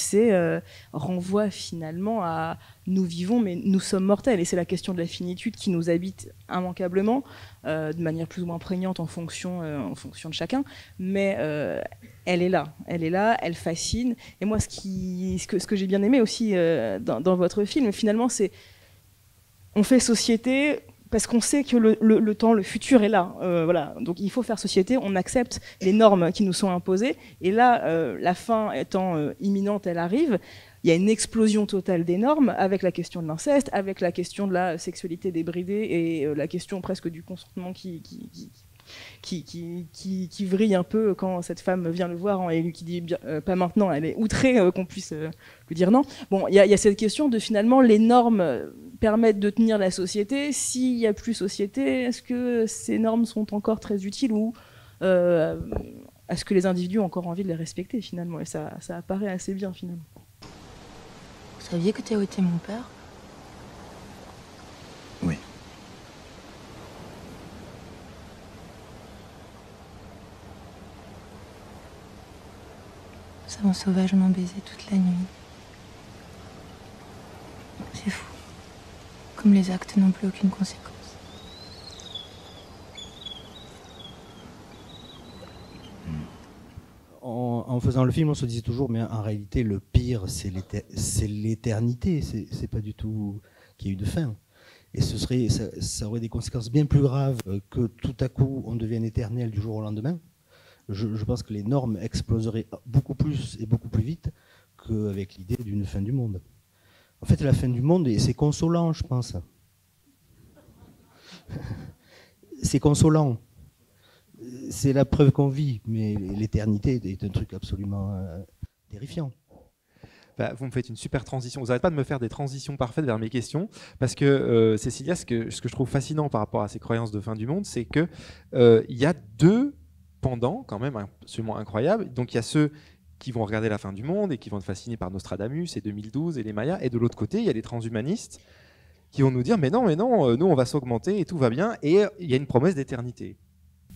renvoie finalement à nous vivons mais nous sommes mortels, et c'est la question de la finitude qui nous habite immanquablement, de manière plus ou moins prégnante en fonction de chacun, mais elle est là, elle fascine. Et moi, ce que j'ai bien aimé aussi dans votre film, finalement, c'est on fait société parce qu'on sait que le temps, le futur est là. Voilà. Donc il faut faire société, on accepte les normes qui nous sont imposées, et là, la fin étant imminente, elle arrive. Il y a une explosion totale des normes, avec la question de l'inceste, avec la question de la sexualité débridée, et la question presque du consentement qui vrille un peu quand cette femme vient le voir et lui qui dit pas maintenant, elle est outrée qu'on puisse lui dire non. Bon, il y a cette question de finalement les normes permettent de tenir la société. S'il n'y a plus société, est-ce que ces normes sont encore très utiles, ou est-ce que les individus ont encore envie de les respecter finalement? Et ça apparaît assez bien finalement. Vous saviez que Théo était mon père? Oui. Ça m'a sauvagement baisé toute la nuit. C'est fou. Comme les actes n'ont plus aucune conséquence. En faisant le film, on se disait toujours, mais en réalité, le pire, c'est l'éternité. C'est pas du tout qu'il y ait eu de fin. Et ça aurait des conséquences bien plus graves que tout à coup on devienne éternel du jour au lendemain. Je pense que les normes exploseraient beaucoup plus et beaucoup plus vite qu'avec l'idée d'une fin du monde. En fait, la fin du monde, et c'est consolant, je pense. C'est consolant. C'est la preuve qu'on vit, mais l'éternité est un truc absolument terrifiant. Bah, vous me faites une super transition. Vous n'arrêtez pas de me faire des transitions parfaites vers mes questions, parce que Cécilia, ce que je trouve fascinant par rapport à ces croyances de fin du monde, c'est qu'il y a deux pendants quand même absolument incroyables. Donc il y a ceux qui vont regarder la fin du monde et qui vont être fascinés par Nostradamus et 2012 et les Mayas, et de l'autre côté, il y a les transhumanistes qui vont nous dire mais non, nous on va s'augmenter et tout va bien, et il y a une promesse d'éternité.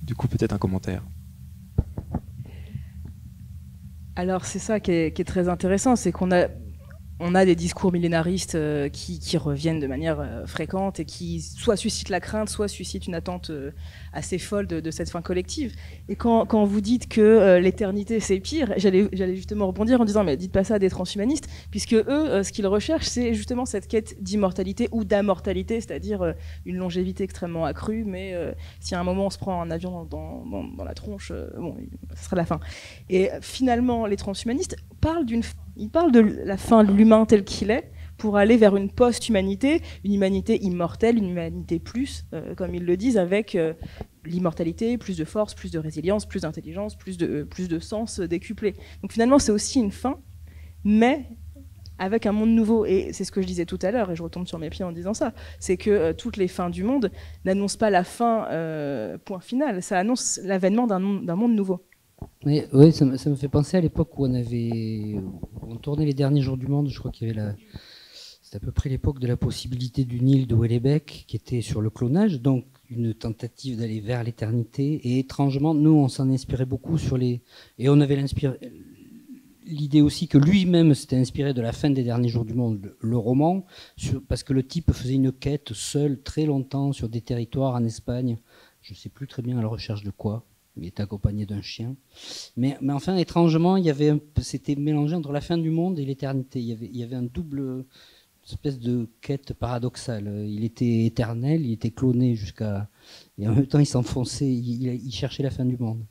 Du coup, peut-être un commentaire. Alors c'est ça qui est très intéressant, c'est qu'on a des discours millénaristes qui reviennent de manière fréquente et qui soit suscitent la crainte, soit suscitent une attente assez folle de cette fin collective. Et quand vous dites que l'éternité c'est pire, j'allais justement rebondir en disant mais dites pas ça à des transhumanistes, puisque eux, ce qu'ils recherchent, c'est justement cette quête d'immortalité ou d'ammortalité, c'est-à-dire une longévité extrêmement accrue, mais si à un moment on se prend un avion dans la tronche, bon, ce sera la fin. Et finalement, les transhumanistes parlent ils parlent de la fin de l'humain tel qu'il est pour aller vers une post-humanité, une humanité immortelle, une humanité plus, comme ils le disent, avec l'immortalité, plus de force, plus de résilience, plus d'intelligence, plus de sens décuplé. Donc finalement, c'est aussi une fin, mais avec un monde nouveau. Et c'est ce que je disais tout à l'heure, et je retombe sur mes pieds en disant ça, c'est que toutes les fins du monde n'annoncent pas la fin, point final, ça annonce l'avènement d'un monde nouveau. Oui, ça me fait penser à l'époque où on tournait les derniers jours du monde. Je crois qu'il y avait c'était à peu près l'époque de la possibilité d'une île de Houellebecq qui était sur le clonage, donc une tentative d'aller vers l'éternité. Et étrangement, nous, on s'en inspirait beaucoup et on avait l'idée aussi que lui-même s'était inspiré de la fin des derniers jours du monde, le roman, parce que le type faisait une quête seul très longtemps sur des territoires en Espagne. Je ne sais plus très bien à la recherche de quoi. Il était accompagné d'un chien. Mais enfin, étrangement, c'était mélangé entre la fin du monde et l'éternité. Il y avait un double espèce de quête paradoxale. Il était éternel, il était cloné et en même temps, il s'enfonçait, il cherchait la fin du monde.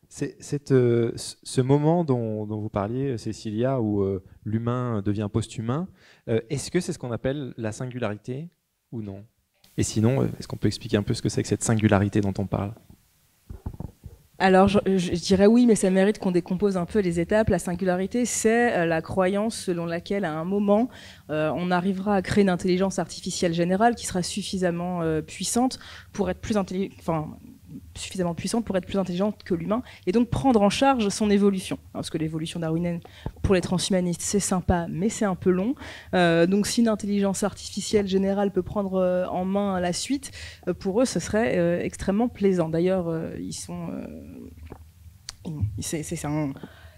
Ce moment dont vous parliez, Cécilia, où l'humain devient post-humain, est-ce que c'est ce qu'on appelle la singularité ou non? Et sinon, est-ce qu'on peut expliquer un peu ce que c'est que cette singularité dont on parle? Alors, je dirais oui, mais ça mérite qu'on décompose un peu les étapes. La singularité, c'est la croyance selon laquelle, à un moment, on arrivera à créer une intelligence artificielle générale qui sera suffisamment puissante pour être plus suffisamment puissante pour être plus intelligente que l'humain, et donc prendre en charge son évolution. Parce que l'évolution darwinienne, pour les transhumanistes, c'est sympa, mais c'est un peu long. Donc si une intelligence artificielle générale peut prendre en main la suite, pour eux, ce serait extrêmement plaisant. D'ailleurs,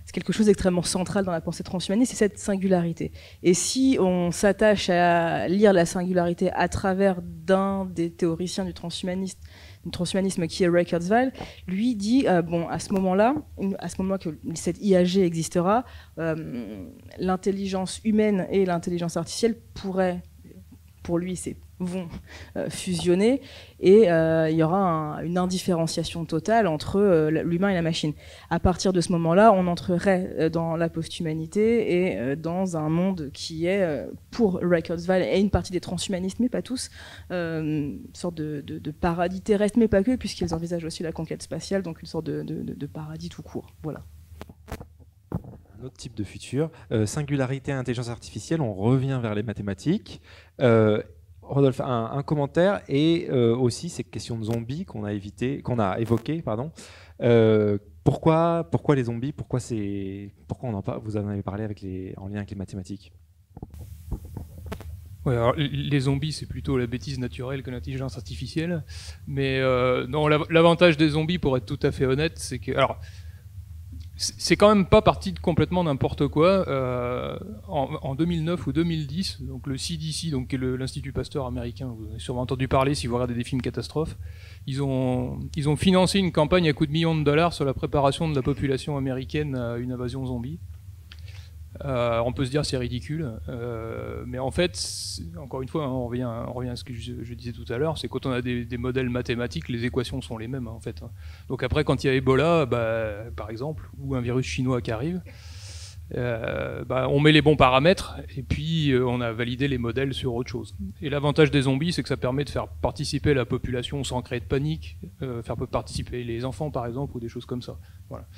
c'est quelque chose d'extrêmement central dans la pensée transhumaniste, c'est cette singularité. Et si on s'attache à lire la singularité à travers d'un des théoriciens du transhumanisme qui est Ray Kurzweil, lui dit à ce moment-là que cette IAG existera, l'intelligence humaine et l'intelligence artificielle pourraient, pour lui, vont fusionner, et il y aura une indifférenciation totale entre l'humain et la machine. À partir de ce moment-là, on entrerait dans la post-humanité et dans un monde qui est, pour Ray Kurzweil et une partie des transhumanistes, mais pas tous, une sorte de paradis terrestre, mais pas que, puisqu'ils envisagent aussi la conquête spatiale, donc une sorte de paradis tout court. Voilà. Un autre type de futur. Singularité, intelligence artificielle, on revient vers les mathématiques. Rodolphe, un commentaire, et aussi ces questions de zombies qu'on a évoquées. Pourquoi les zombies? Pourquoi vous en avez parlé en lien avec les mathématiques? Ouais, alors, les zombies, c'est plutôt la bêtise naturelle que l'intelligence artificielle. Mais non, l'avantage des zombies, pour être tout à fait honnête, c'est que... Alors, c'est quand même pas parti de complètement n'importe quoi. En 2009 ou 2010, donc le CDC, donc qui est l'Institut Pasteur américain, vous avez sûrement entendu parler si vous regardez des films catastrophes, ils ont financé une campagne à coups de millions de dollars sur la préparation de la population américaine à une invasion zombie. On peut se dire c'est ridicule, mais en fait, encore une fois, hein, on revient à ce que je disais tout à l'heure, c'est quand on a des modèles mathématiques, les équations sont les mêmes, hein, en fait. Donc après, quand il y a Ebola, par exemple, ou un virus chinois qui arrive, on met les bons paramètres et puis on a validé les modèles sur autre chose. Et l'avantage des zombies, c'est que ça permet de faire participer la population sans créer de panique, faire participer les enfants, par exemple, ou des choses comme ça. Voilà.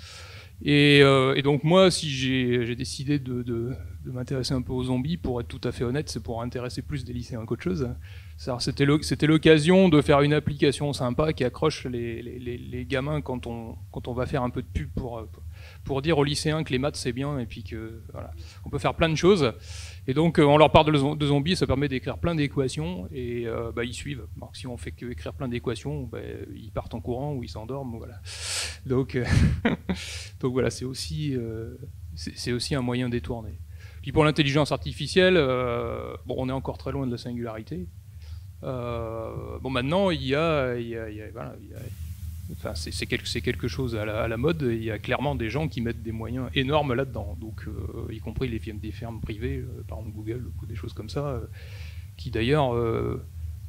Et donc moi, si j'ai décidé de m'intéresser un peu aux zombies, pour être tout à fait honnête, c'est pour intéresser plus des lycéens qu'autre chose. C'était l'occasion de faire une application sympa qui accroche les gamins quand on va faire un peu de pub pour dire aux lycéens que les maths c'est bien et puis que voilà, on peut faire plein de choses. Et donc on leur parle de zombies, ça permet d'écrire plein d'équations et ils suivent. Alors, si on fait que écrire plein d'équations, ils partent en courant ou ils s'endorment. Voilà. Donc voilà, c'est aussi un moyen détourné. Puis pour l'intelligence artificielle, on est encore très loin de la singularité. Maintenant c'est quelque chose à la mode. Il y a clairement des gens qui mettent des moyens énormes là-dedans, donc y compris des firmes privées, par exemple Google ou des choses comme ça, qui d'ailleurs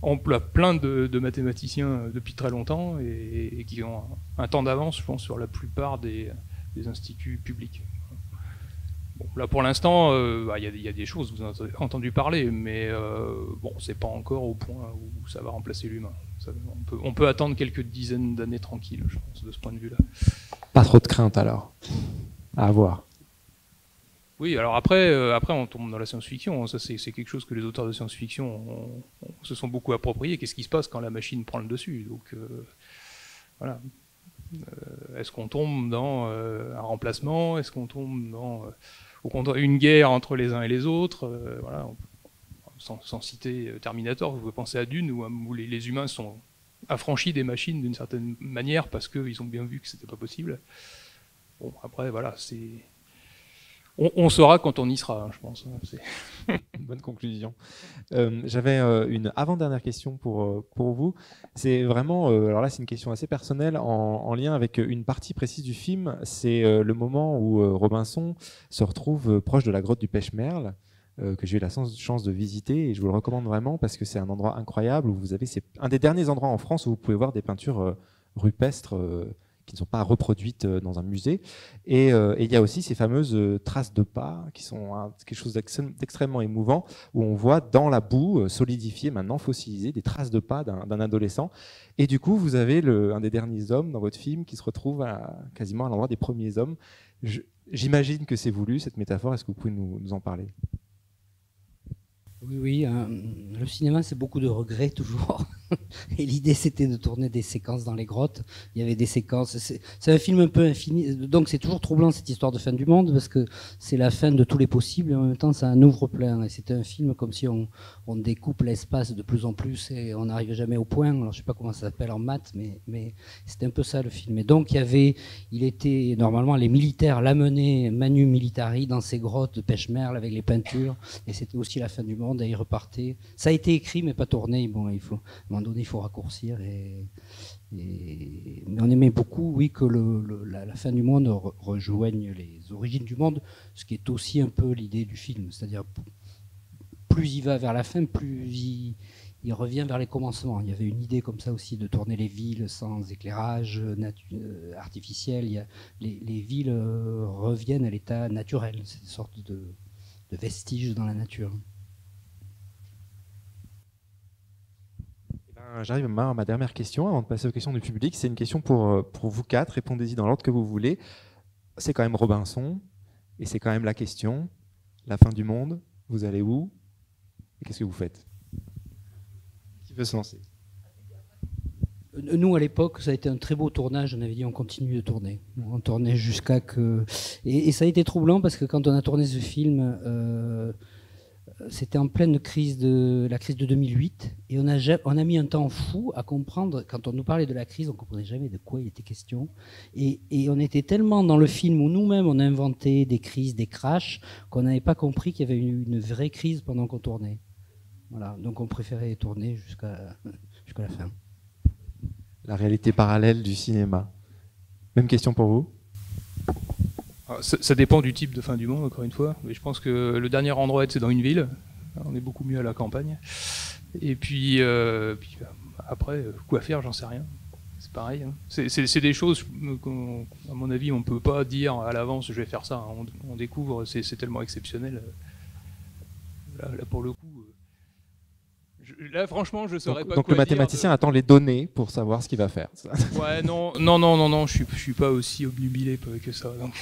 emploient plein de mathématiciens depuis très longtemps et qui ont un temps d'avance, je pense, sur la plupart des instituts publics. Bon, là pour l'instant, il y a des choses, vous en avez entendu parler, mais c'est pas encore au point où ça va remplacer l'humain. On peut attendre quelques dizaines d'années tranquilles, je pense, de ce point de vue-là. Pas trop de crainte alors, à avoir. Oui, alors après on tombe dans la science-fiction. Ça, c'est quelque chose que les auteurs de science-fiction se sont beaucoup appropriés. Qu'est-ce qui se passe quand la machine prend le dessus? Donc voilà. Est-ce qu'on tombe dans un remplacement? Est-ce qu'on tombe dans une guerre entre les uns et les autres? Voilà. Sans citer Terminator, vous pouvez penser à Dune, où les humains sont affranchis des machines d'une certaine manière parce qu'ils ont bien vu que c'était pas possible. Bon, après, voilà, on saura quand on y sera, hein, je pense. Bonne conclusion. J'avais une avant-dernière question pour vous. C'est vraiment, alors là c'est une question assez personnelle en lien avec une partie précise du film. C'est le moment où Robinson se retrouve proche de la grotte du Pêche-Merle, que j'ai eu la chance de visiter, et je vous le recommande vraiment parce que c'est un endroit incroyable où c'est un des derniers endroits en France où vous pouvez voir des peintures rupestres qui ne sont pas reproduites dans un musée. Et il y a aussi ces fameuses traces de pas qui sont quelque chose d'extrêmement émouvant, où on voit dans la boue solidifiée, maintenant fossilisée, des traces de pas d'un adolescent. Et du coup, vous avez un des derniers hommes dans votre film qui se retrouve quasiment à l'endroit des premiers hommes. J'imagine que c'est voulu, cette métaphore. Est-ce que vous pouvez nous en parler ? Oui, le cinéma, c'est beaucoup de regrets toujours. Et l'idée, c'était de tourner des séquences dans les grottes. Il y avait des séquences. C'est un film un peu infini. Donc, c'est toujours troublant cette histoire de fin du monde parce que c'est la fin de tous les possibles et en même temps, ça en ouvre plein. Et c'était un film comme si on découpe l'espace de plus en plus et on n'arrive jamais au point. Alors, je sais pas comment ça s'appelle en maths, mais c'était un peu ça le film. Et donc, il était normalement les militaires l'amenaient manu militari dans ces grottes de Pêche-Merle avec les peintures. Et c'était aussi la fin du monde. Et ils repartaient. Ça a été écrit, mais pas tourné. Bon, à un moment donné, il faut raccourcir. Mais on aimait beaucoup, oui, que la fin du monde rejoigne les origines du monde, ce qui est aussi un peu l'idée du film. C'est-à-dire, plus il va vers la fin, plus il revient vers les commencements. Il y avait une idée comme ça aussi de tourner les villes sans éclairage artificiel. Les villes reviennent à l'état naturel. C'est une sorte de vestige dans la nature. J'arrive à ma dernière question avant de passer aux questions du public. C'est une question pour vous quatre. Répondez-y dans l'ordre que vous voulez. C'est quand même Robinson et c'est quand même la question. La fin du monde, vous allez où et qu'est-ce que vous faites? Qui veut se lancer? Nous, à l'époque, ça a été un très beau tournage. On avait dit on continue de tourner. On tournait jusqu'à que... Et ça a été troublant parce que quand on a tourné ce film... c'était en pleine crise de 2008 et on a mis un temps fou à comprendre. Quand on nous parlait de la crise, on ne comprenait jamais de quoi il était question et on était tellement dans le film où nous-mêmes on inventait des crises, des crashs, qu'on n'avait pas compris qu'il y avait une vraie crise pendant qu'on tournait. Voilà, donc on préférait tourner jusqu'à la fin. La réalité parallèle du cinéma. Même question pour vous? Ça dépend du type de fin du monde, encore une fois. Mais je pense que le dernier endroit, c'est dans une ville. On est beaucoup mieux à la campagne. Et puis après, quoi faire, j'en sais rien. C'est pareil. Hein. C'est des choses qu'à mon avis, on ne peut pas dire à l'avance, je vais faire ça. Hein. On découvre, c'est tellement exceptionnel. Là, pour le coup... Là, franchement, je ne saurais pas donc quoi le mathématicien attend les données pour savoir ce qu'il va faire. Ouais, non, je suis pas aussi obnubilé que ça. Donc,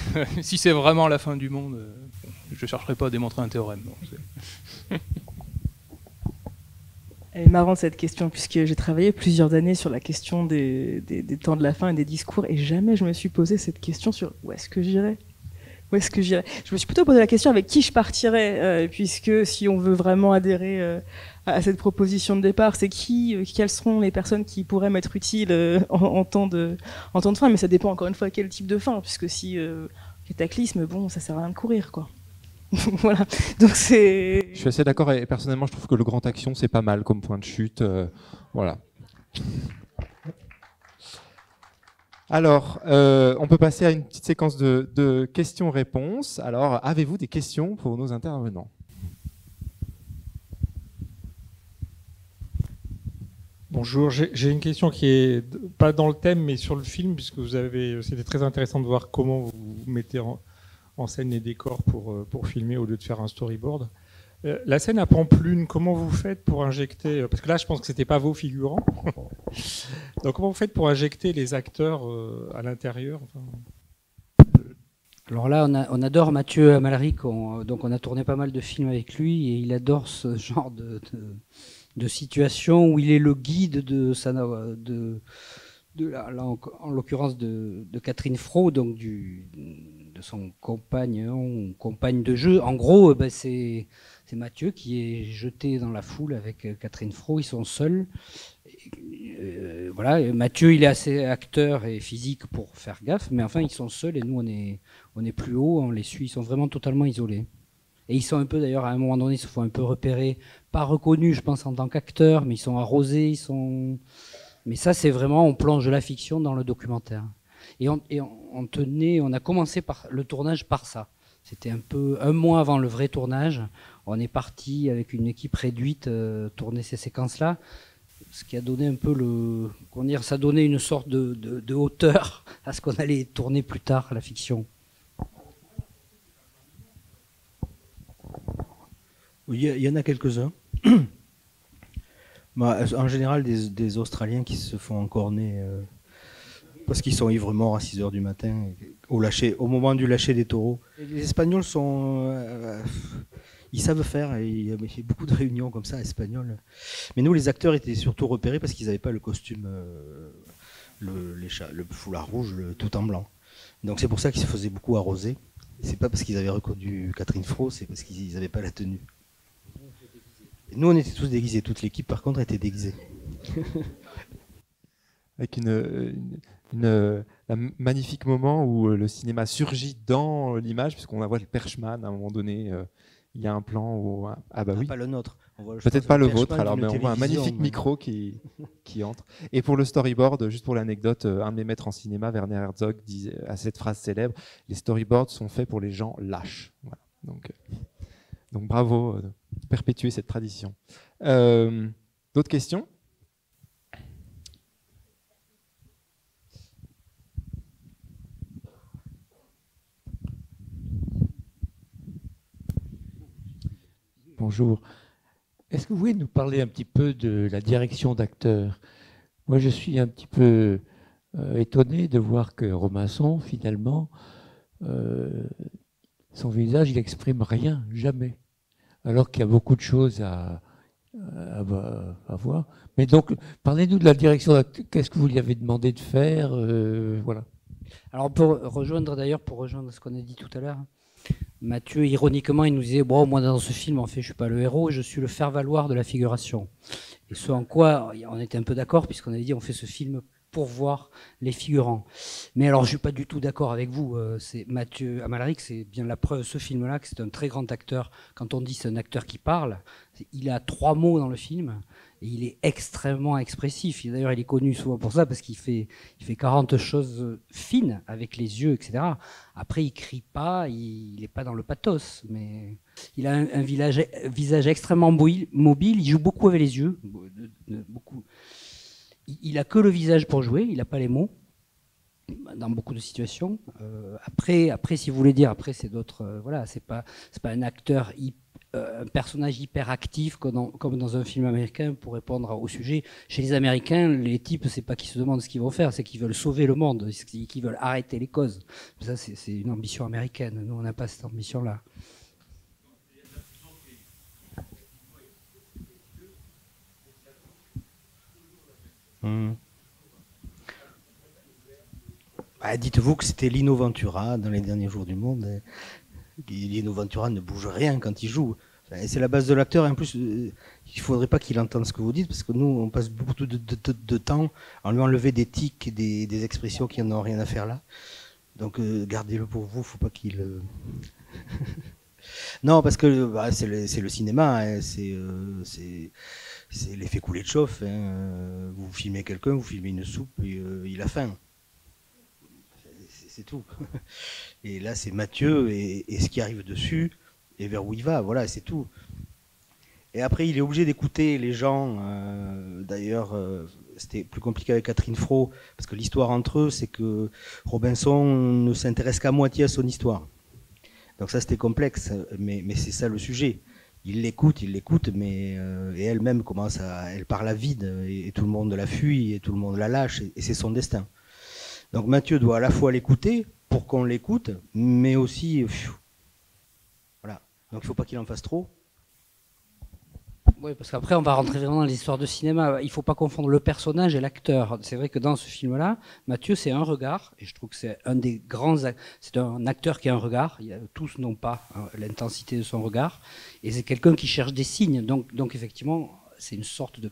si c'est vraiment la fin du monde, je ne chercherai pas à démontrer un théorème. Non, Elle est marrante cette question, puisque j'ai travaillé plusieurs années sur la question des temps de la fin et des discours, et jamais je me suis posé cette question sur où est-ce que j'irais. Où est-ce que j'irais ? Je me suis plutôt posé la question avec qui je partirais, puisque si on veut vraiment adhérer à cette proposition de départ, c'est quelles seront les personnes qui pourraient m'être utiles en temps de fin, mais ça dépend encore une fois quel type de fin, puisque si cataclysme, bon, ça sert à rien de courir, quoi. Voilà. Donc c'est. Je suis assez d'accord et personnellement, je trouve que le grand action, c'est pas mal comme point de chute. Voilà. Alors, on peut passer à une petite séquence de questions-réponses. Alors, avez-vous des questions pour nos intervenants ? Bonjour, j'ai une question qui est pas dans le thème, mais sur le film, puisque c'était très intéressant de voir comment vous mettez en scène les décors pour filmer au lieu de faire un storyboard. La scène à Pamplune, comment vous faites pour injecter, parce que là je pense que c'était pas vos figurants, donc comment vous faites pour injecter les acteurs à l'intérieur, enfin... Alors là, on adore Mathieu Amalric, donc on a tourné pas mal de films avec lui, et il adore ce genre de situation où il est le guide en l'occurrence de Catherine Fro, donc de son compagne de jeu. En gros, c'est Mathieu qui est jeté dans la foule avec Catherine Fro, ils sont seuls. Voilà, Mathieu, il est assez acteur et physique pour faire gaffe, mais enfin, ils sont seuls et nous, on est plus haut, on les suit, ils sont vraiment totalement isolés. Et ils sont un peu, d'ailleurs, à un moment donné, ils se font un peu repérer, pas reconnus, je pense, en tant qu'acteurs, mais ils sont arrosés, Mais ça, c'est vraiment, on plonge la fiction dans le documentaire. Et on a commencé le tournage par ça. C'était un mois avant le vrai tournage. On est parti avec une équipe réduite tourner ces séquences-là, ce qui a donné un peu ça donnait une sorte de hauteur à ce qu'on allait tourner plus tard, la fiction. Oui, il y en a quelques-uns. En général, des Australiens qui se font encorner parce qu'ils sont ivres morts à 6h du matin au moment du lâcher des taureaux. Et les Espagnols ils savent faire, et il y a beaucoup de réunions comme ça espagnoles. Mais nous, les acteurs étaient surtout repérés parce qu'ils n'avaient pas le costume, le foulard rouge, tout en blanc. Donc c'est pour ça qu'ils se faisaient beaucoup arroser. C'est pas parce qu'ils avaient reconnu Catherine Fro, c'est parce qu'ils n'avaient pas la tenue. Et nous, on était tous déguisés. Toute l'équipe, par contre, était déguisée. Avec un magnifique moment où le cinéma surgit dans l'image, puisqu'on voit le Perchman à un moment donné. Il y a un plan où... Ah bah oui. Pas le nôtre. Peut-être pas le vôtre, alors, mais on voit un magnifique micro qui entre. Et pour le storyboard, juste pour l'anecdote, un de mes maîtres en cinéma, Werner Herzog, disait à cette phrase célèbre, les storyboards sont faits pour les gens lâches. Voilà. Donc bravo, perpétuer cette tradition. D'autres questions ? Bonjour. Est-ce que vous pouvez nous parler un petit peu de la direction d'acteurs ? Moi, je suis un petit peu étonné de voir que Robinson, finalement, son visage, il n'exprime rien, jamais. Alors qu'il y a beaucoup de choses à voir. Mais donc, parlez-nous de la direction d'acteurs. Qu'est-ce que vous lui avez demandé de faire ? Voilà. Alors, pour rejoindre ce qu'on a dit tout à l'heure, Mathieu, ironiquement, il nous disait bon, moi dans ce film, en fait, je suis pas le héros, je suis le faire-valoir de la figuration. Et ce en quoi on était un peu d'accord, puisqu'on avait dit on fait ce film pour voir les figurants. Mais alors, je suis pas du tout d'accord avec vous. C'est Mathieu Amalric, c'est bien la preuve, ce film-là, que c'est un très grand acteur. Quand on dit c'est un acteur qui parle, il a 3 mots dans le film et il est extrêmement expressif. D'ailleurs, il est connu souvent pour ça parce qu'il fait 40 choses fines avec les yeux, etc. Après, il crie pas, il n'est pas dans le pathos, mais il a un visage extrêmement mobile. Il joue beaucoup avec les yeux, beaucoup. Il a que le visage pour jouer, il n'a pas les mots. Dans beaucoup de situations. Après, si vous voulez dire, après c'est d'autres. Voilà, c'est pas un acteur, un personnage hyper actif comme dans un film américain pour répondre au sujet. Chez les Américains, les types, c'est pas qu'ils se demandent ce qu'ils vont faire, c'est qu'ils veulent sauver le monde, qu'ils veulent arrêter les causes. Ça, c'est une ambition américaine. Nous, on n'a pas cette ambition-là. Dites-vous que c'était Lino Ventura dans Les Derniers Jours du Monde. Lino Ventura ne bouge rien quand il joue. C'est la base de l'acteur. Et en plus, il ne faudrait pas qu'il entende ce que vous dites, parce que nous, on passe beaucoup de temps à lui enlever des tics et des expressions qui n'ont rien à faire là. Donc, gardez-le pour vous. Il ne faut pas qu'il... Non, parce que c'est le cinéma. Hein, c'est l'effet coulé de chauffe. Hein. Vous filmez quelqu'un, vous filmez une soupe et il a faim. C'est tout. Et là, c'est Mathieu et ce qui arrive dessus et vers où il va. Voilà, c'est tout. Et après, il est obligé d'écouter les gens. D'ailleurs, c'était plus compliqué avec Catherine Fro, parce que l'histoire entre eux, c'est que Robinson ne s'intéresse qu'à moitié à son histoire. Donc ça, c'était complexe, mais c'est ça le sujet. Il l'écoute, mais et elle-même elle parle à vide, et tout le monde la fuit, et tout le monde la lâche, et c'est son destin. Donc Mathieu doit à la fois l'écouter pour qu'on l'écoute, mais aussi, voilà. Donc il ne faut pas qu'il en fasse trop. Oui, parce qu'après on va rentrer vraiment dans l'histoire de cinéma. Il ne faut pas confondre le personnage et l'acteur. C'est vrai que dans ce film-là, Mathieu, c'est un regard, et je trouve que c'est un des grands. C'est un acteur qui a un regard. Tous n'ont pas l'intensité de son regard, et c'est quelqu'un qui cherche des signes. Donc effectivement, c'est une sorte de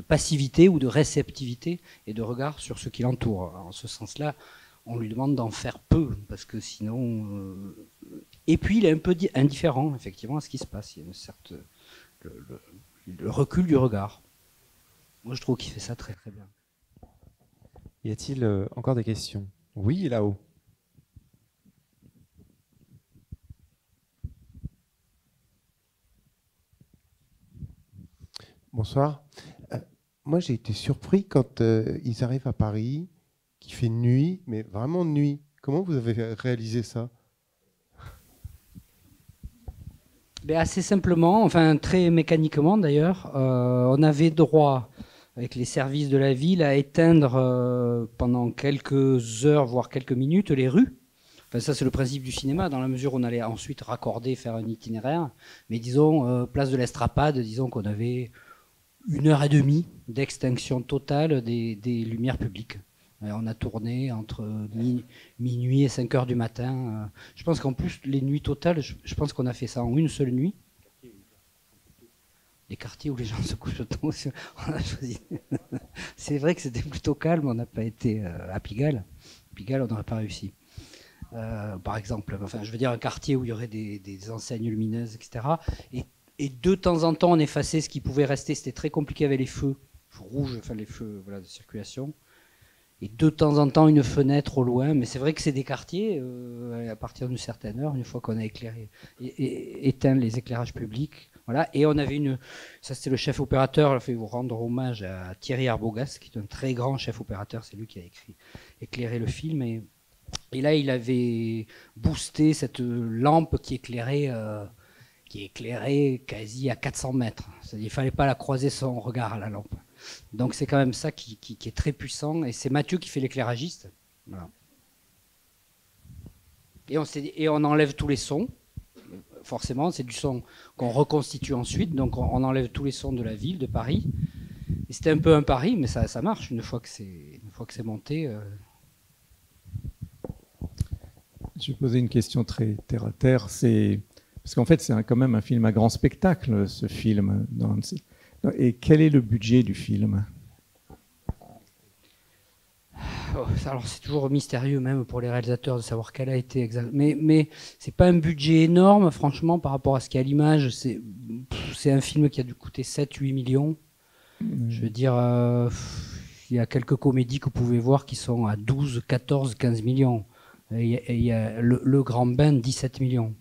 passivité ou de réceptivité et de regard sur ce qui l'entoure. En ce sens-là, on lui demande d'en faire peu, parce que sinon... Et puis, il est un peu indifférent, effectivement, à ce qui se passe. Il y a une certaine... le recul du regard. Moi, je trouve qu'il fait ça très très bien. Y a-t-il encore des questions? Oui, là-haut. Bonsoir. Moi, j'ai été surpris quand ils arrivent à Paris, qu'il fait nuit, mais vraiment nuit. Comment vous avez réalisé ça? Assez simplement, enfin très mécaniquement d'ailleurs. On avait droit, avec les services de la ville, à éteindre pendant quelques heures, voire quelques minutes, les rues. Enfin, ça, c'est le principe du cinéma, dans la mesure où on allait ensuite raccorder, faire un itinéraire. Mais disons, place de l'Estrapade, disons qu'on avait 1h30 d'extinction totale des lumières publiques. On a tourné entre minuit et 5h du matin. Je pense qu'en plus, les nuits totales, je pense qu'on a fait ça en une seule nuit. Les quartiers où les gens se couchent tôt, on a choisi. C'est vrai que c'était plutôt calme, on n'a pas été à Pigalle. Pigalle, on n'aurait pas réussi. Par exemple, enfin, je veux dire un quartier où il y aurait des enseignes lumineuses, etc. Et de temps en temps, on effaçait ce qui pouvait rester. C'était très compliqué avec les feux rouges, enfin les feux de circulation. Et de temps en temps, une fenêtre au loin. Mais c'est vrai que c'est des quartiers, à partir d'une certaine heure, une fois qu'on a éclairé, éteint les éclairages publics. Voilà. Et on avait ça c'était le chef opérateur, il faut vous rendre hommage à Thierry Arbogast, qui est un très grand chef opérateur, c'est lui qui a éclairé le film. Et là, il avait boosté cette lampe qui éclairait quasi à 400 mètres. C'est-à-dire, il ne fallait pas la croiser son regard à la lampe. Donc c'est quand même ça qui est très puissant, et c'est Mathieu qui fait l'éclairagiste. Voilà. Et on enlève tous les sons, forcément, c'est du son qu'on reconstitue ensuite, donc on enlève tous les sons de la ville, de Paris. Et c'était un peu un pari, mais ça marche une fois que c'est monté. Je vais poser une question très terre à terre, parce qu'en fait c'est quand même un film à grand spectacle, ce film. Et quel est le budget du film? alors c'est toujours mystérieux même pour les réalisateurs de savoir quel a été exact. Mais c'est pas un budget énorme, franchement, par rapport à ce qu'il y a à l'image. C'est un film qui a dû coûter 7-8 millions. Je veux dire, il y a quelques comédies que vous pouvez voir qui sont à 12, 14, 15 millions. Il y a le Grand Bain, 17 millions.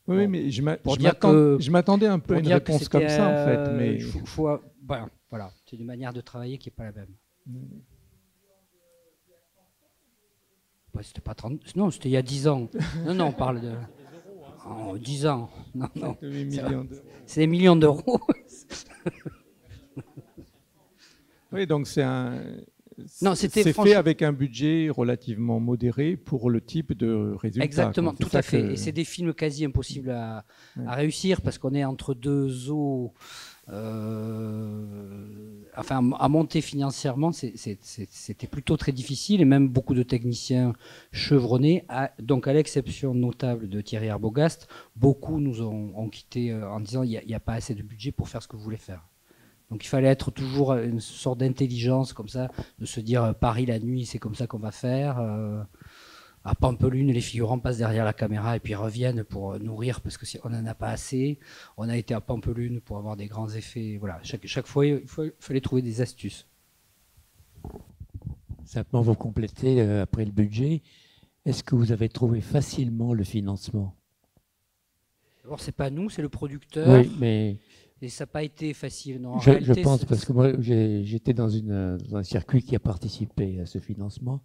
Oui, mais je m'attendais un peu à une réponse comme ça, en fait. Mais... Voilà, c'est une manière de travailler qui n'est pas la même. Ouais, c'était pas 30... Non, c'était il y a 10 ans. Non, on parle de... 10 ans. Non. C'est des millions d'euros. Oui, donc c'est c'était fait avec un budget relativement modéré pour le type de résultat. Exactement, tout à fait. Et c'est des films quasi impossibles à réussir parce qu'on est entre deux eaux. À monter financièrement, c'était plutôt très difficile et même beaucoup de techniciens chevronnés, donc à l'exception notable de Thierry Arbogast, beaucoup nous ont quitté en disant il n'y a pas assez de budget pour faire ce que vous voulez faire. Donc il fallait être toujours une sorte d'intelligence comme ça, de se dire Paris la nuit, c'est comme ça qu'on va faire. À Pampelune, les figurants passent derrière la caméra et puis reviennent pour nourrir parce que on n'en a pas assez. On a été à Pampelune pour avoir des grands effets. Voilà, chaque fois, il fallait trouver des astuces. Simplement vous complétez après le budget. Est-ce que vous avez trouvé facilement le financement? D'abord, c'est pas nous, c'est le producteur. Oui, mais... Et ça n'a pas été facile, non. Je pense, parce que moi, j'étais dans un circuit qui a participé à ce financement,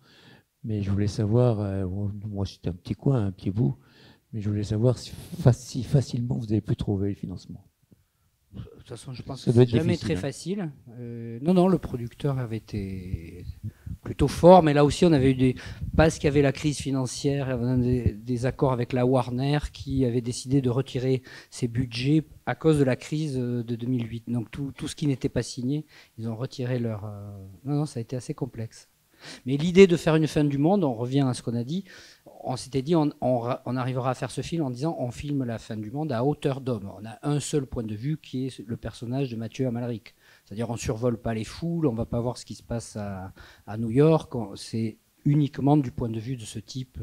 mais je voulais savoir, moi c'était un petit coin, un petit bout, mais je voulais savoir si facilement vous avez pu trouver le financement. De toute façon, je pense que c'est jamais très facile. Non, le producteur avait été plutôt fort, mais là aussi on avait eu parce qu'il y avait la crise financière, on avait des accords avec la Warner qui avait décidé de retirer ses budgets à cause de la crise de 2008. Donc tout ce qui n'était pas signé, ils ont retiré leur... Non, ça a été assez complexe. Mais l'idée de faire une fin du monde, on revient à ce qu'on a dit, on s'était dit on arrivera à faire ce film en disant on filme la fin du monde à hauteur d'homme. On a un seul point de vue qui est le personnage de Mathieu Amalric. C'est-à-dire on ne survole pas les foules, on ne va pas voir ce qui se passe à New York, c'est uniquement du point de vue de ce type.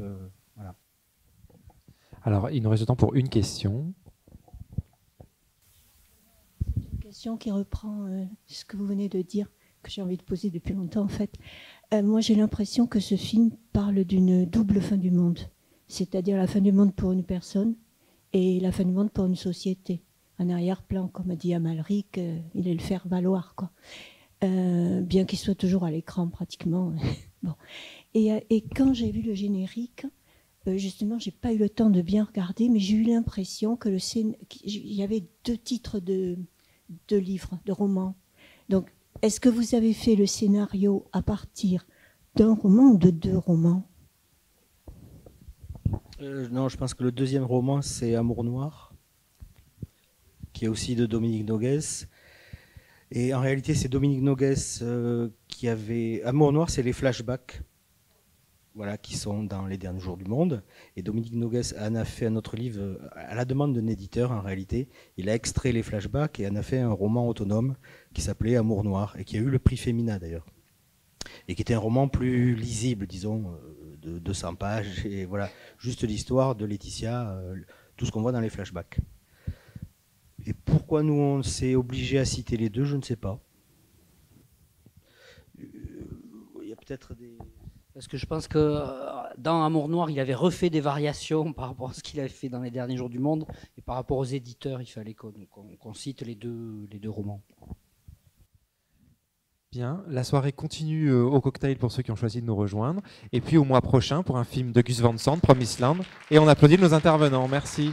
Voilà. Alors il nous reste temps pour une question. Une question qui reprend ce que vous venez de dire, que j'ai envie de poser depuis longtemps en fait. Moi j'ai l'impression que ce film parle d'une double fin du monde, c'est-à-dire la fin du monde pour une personne et la fin du monde pour une société. En arrière-plan, comme a dit Amalric, il est le faire valoir, quoi. Bien qu'il soit toujours à l'écran pratiquement. Bon. Et quand j'ai vu le générique, justement, j'ai pas eu le temps de bien regarder, mais j'ai eu l'impression que il y avait 2 titres de livres, de romans. Donc, est-ce que vous avez fait le scénario à partir d'un roman ou de 2 romans? Non, je pense que le deuxième roman, c'est Amour Noir, qui est aussi de Dominique Noguès. Et en réalité, c'est Dominique Noguès qui avait... Amour Noir, c'est les flashbacks, voilà, qui sont dans Les Derniers Jours du Monde. Et Dominique Noguès en a fait un autre livre à la demande d'un éditeur, en réalité. Il a extrait les flashbacks et en a fait un roman autonome qui s'appelait Amour Noir, et qui a eu le prix Femina, d'ailleurs. Et qui était un roman plus lisible, disons, de 200 pages. Et voilà, juste l'histoire de Laetitia, tout ce qu'on voit dans les flashbacks. Et pourquoi nous, on s'est obligé à citer les 2, je ne sais pas. Il y a peut-être des... Parce que je pense que dans Amour Noir, il avait refait des variations par rapport à ce qu'il avait fait dans Les Derniers Jours du Monde. Et par rapport aux éditeurs, il fallait qu'on cite les deux romans. Bien, la soirée continue au cocktail pour ceux qui ont choisi de nous rejoindre. Et puis au mois prochain pour un film de Gus Van Sant, Promised Land. Et on applaudit nos intervenants. Merci.